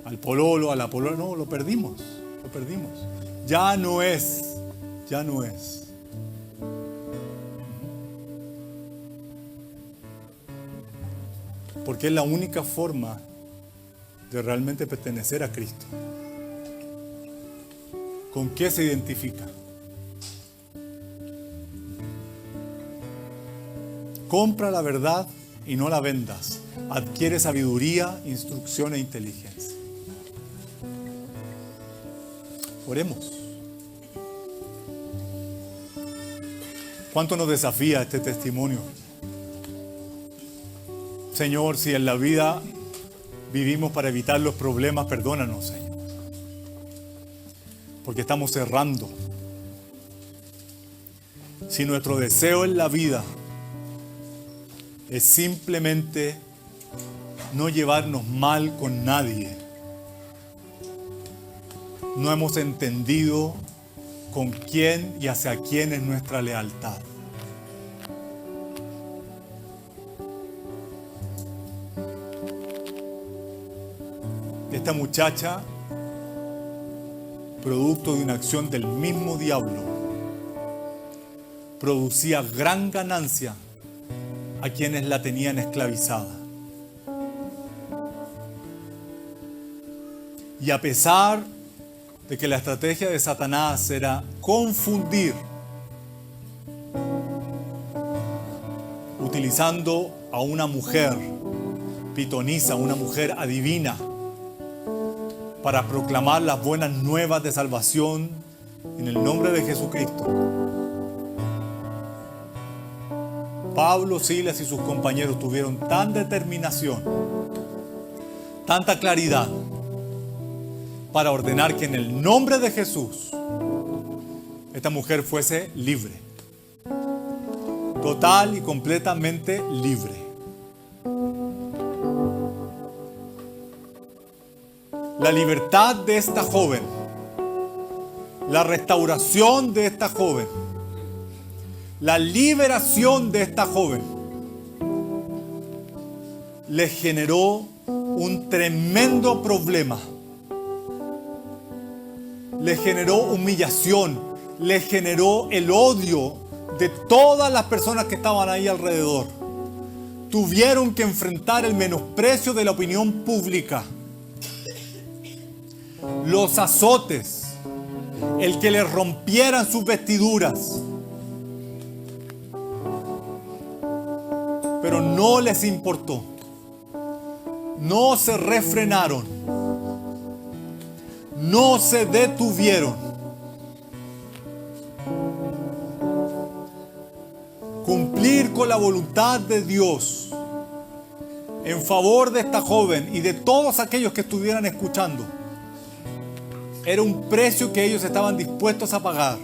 al pololo, a la polola. No, lo perdimos. Lo perdimos. Ya no es. Ya no es. Porque es la única forma de realmente pertenecer a Cristo. ¿Con qué se identifica? Compra la verdad y no la vendas. Adquiere sabiduría, instrucción e inteligencia. Oremos. ¿Cuánto nos desafía este testimonio? Señor, si en la vida vivimos para evitar los problemas, perdónanos, Señor. Porque estamos errando. Si nuestro deseo en la vida es simplemente no llevarnos mal con nadie, no hemos entendido con quién y hacia quién es nuestra lealtad. Esta muchacha, producto de una acción del mismo diablo, producía gran ganancia a quienes la tenían esclavizada. Y a pesar de que la estrategia de Satanás era confundir, utilizando a una mujer pitonisa, una mujer adivina, para proclamar las buenas nuevas de salvación en el nombre de Jesucristo. Pablo, Silas y sus compañeros tuvieron tan determinación, tanta claridad, para ordenar que en el nombre de Jesús esta mujer fuese libre, total y completamente libre. La libertad de esta joven, la restauración de esta joven, la liberación de esta joven le generó un tremendo problema. Le generó humillación, le generó el odio de todas las personas que estaban ahí alrededor. Tuvieron que enfrentar el menosprecio de la opinión pública, los azotes, el que les rompieran sus vestiduras. Pero no les importó. No se refrenaron. No se detuvieron. Cumplir con la voluntad de Dios en favor de esta joven y de todos aquellos que estuvieran escuchando era un precio que ellos estaban dispuestos a pagar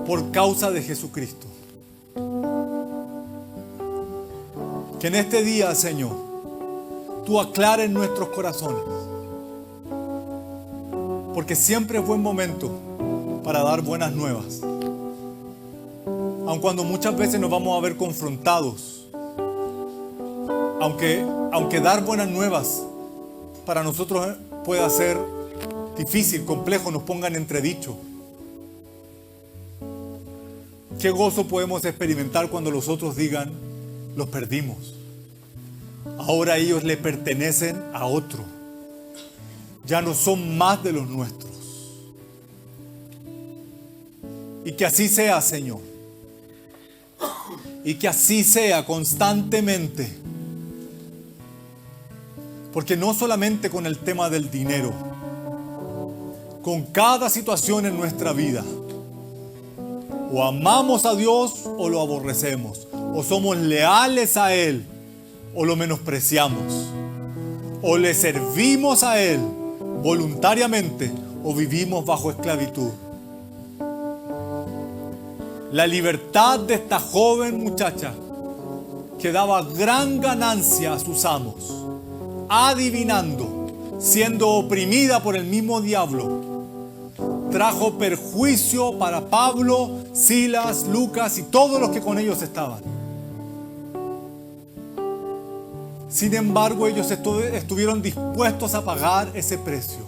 por causa de Jesucristo. Que en este día, Señor, tú aclares nuestros corazones. Porque siempre es buen momento para dar buenas nuevas. Aun cuando muchas veces nos vamos a ver confrontados. Aunque dar buenas nuevas para nosotros pueda ser difícil, complejo, nos pongan entredicho. Qué gozo podemos experimentar cuando los otros digan, los perdimos. Ahora ellos le pertenecen a otro. Ya no son más de los nuestros. Y que así sea, Señor. Y que así sea constantemente. Porque no solamente con el tema del dinero, con cada situación en nuestra vida, o amamos a Dios o lo aborrecemos, o somos leales a Él o lo menospreciamos, o le servimos a Él voluntariamente o vivimos bajo esclavitud. La libertad de esta joven muchacha que daba gran ganancia a sus amos, adivinando, siendo oprimida por el mismo diablo, trajo perjuicio para Pablo, Silas, Lucas y todos los que con ellos estaban. Sin embargo, ellos estuvieron dispuestos a pagar ese precio.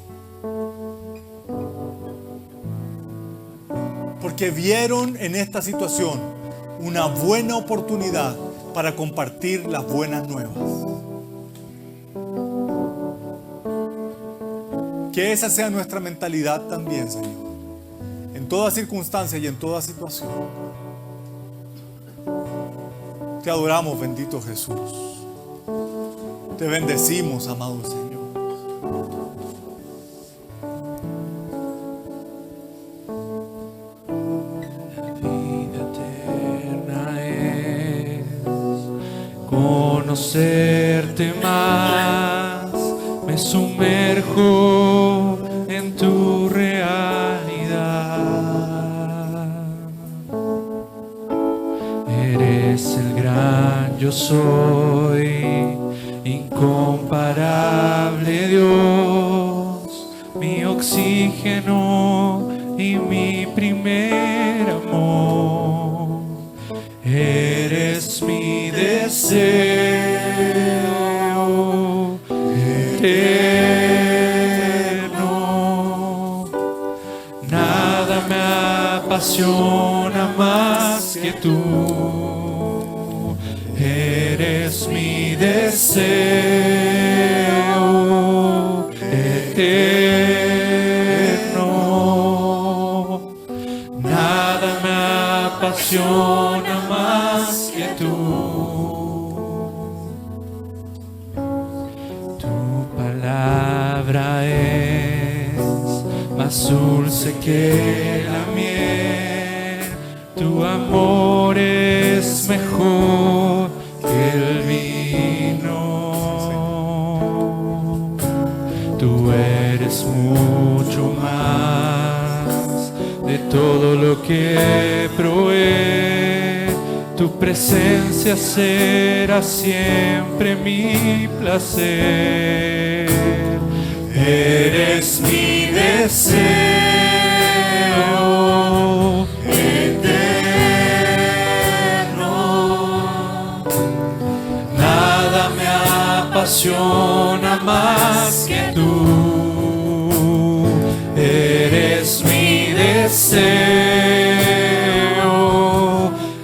Porque vieron en esta situación una buena oportunidad para compartir las buenas nuevas. Que esa sea nuestra mentalidad también, Señor. En toda circunstancia y en toda situación. Te adoramos, bendito Jesús. Te bendecimos, amado Señor. Conocerte más, sumerjo en tu realidad. Eres el gran yo soy, incomparable Dios, mi oxígeno y mi primer amor. Eres mi deseo eterno. Nada me apasiona más que tú. Eres mi deseo eterno. Nada me apasiona más que tú. Tu palabra es más dulce que la miel. Tu amor es mejor que el vino. Tú eres mucho más de todo lo que probé. Tu presencia será siempre mi placer. Eres mi deseo eterno. Nada me apasiona más que tú. Eres mi deseo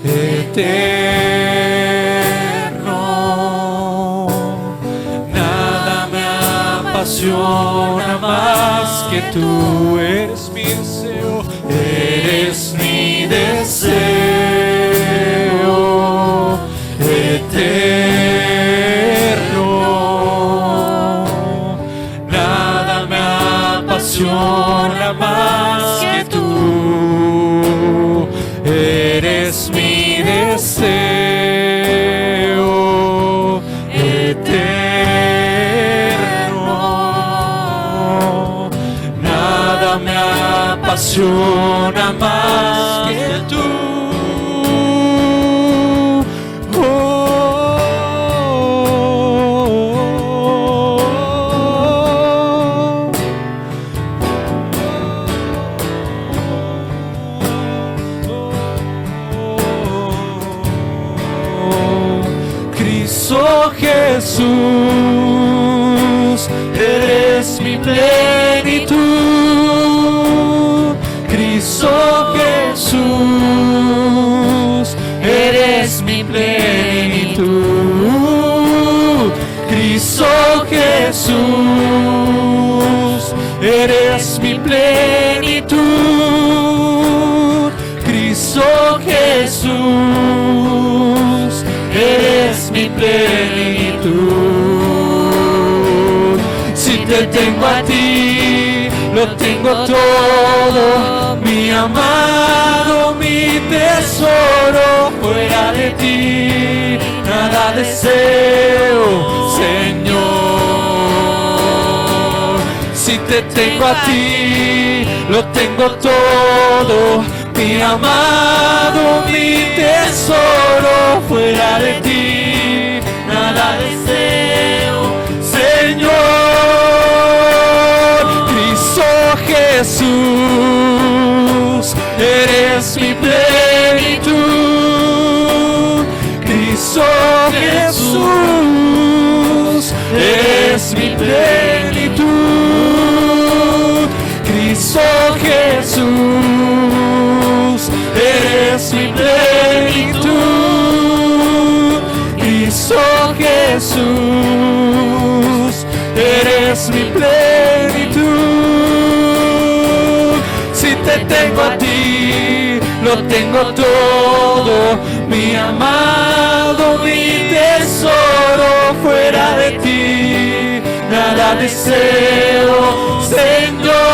eterno. Nada me apasiona más que tú. Eres mi deseo, eres mi deseo eterno. Nada me apasiona más que tú. Eres mi deseo eterno. Nada me apasiona más que tú. Cristo Jesús, eres mi plenitud. Cristo Jesús, eres mi plenitud. Cristo Jesús, eres mi plenitud. Cristo Jesús, eres mi plenitud. Si te tengo a ti, lo tengo todo, mi amado, mi tesoro. Fuera de ti, nada deseo, Señor. Si te tengo a ti, lo tengo todo, mi amado, mi tesoro. Fuera de ti, nada deseo, Señor. Cristo Jesús, eres mi plenitud. Cristo Jesús, eres mi plenitud. Cristo Jesús, eres mi plenitud. Cristo Jesús, eres mi plenitud. Si te tengo a ti, lo tengo todo, mi amado, mi tesoro. Fuera de ti, nada deseo, Señor.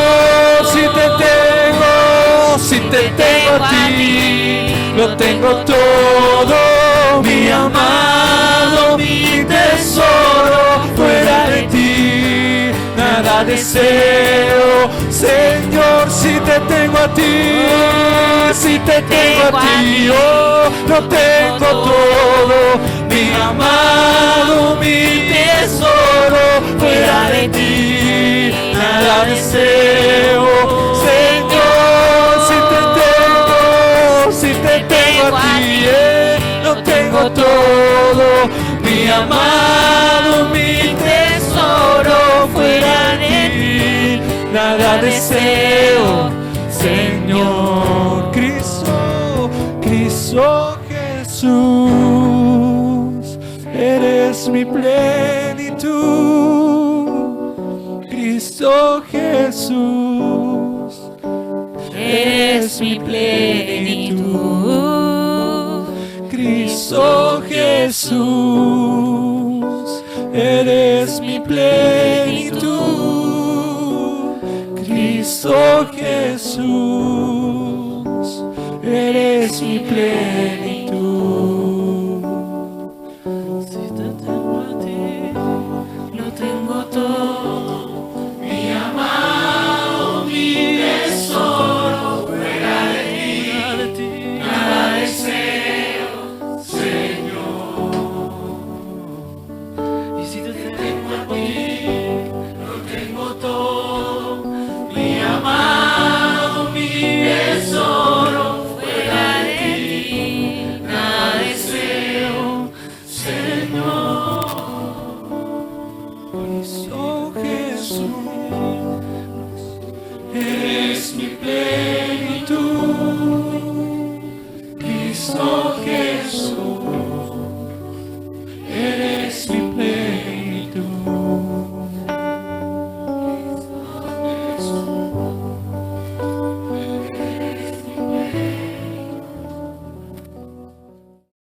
Si te tengo a ti, lo tengo todo, mi amado, mi tesoro. Fuera de ti, nada deseo. Señor, si te tengo a ti, si te tengo a ti, oh, lo tengo todo, mi amado, mi tesoro, fuera de ti, nada deseo. Señor, si te tengo a ti, lo tengo todo, mi amado, mi tesoro, fuera de ti, nada deseo. Señor, Cristo Jesús, eres mi plenitud. Cristo Jesús, eres mi plenitud. Cristo Jesús, eres mi plenitud. Cristo Jesús, eres mi plenitud. Si te tengo a ti, lo tengo todo, mi amado, mi tesoro, fuera de ti, nada deseo, Señor. Y si te tengo a ti, lo tengo todo, mi amado, mi tesoro, fuera de ti, nada deseo, Señor. Cristo Jesús, eres mi plenitud. Cristo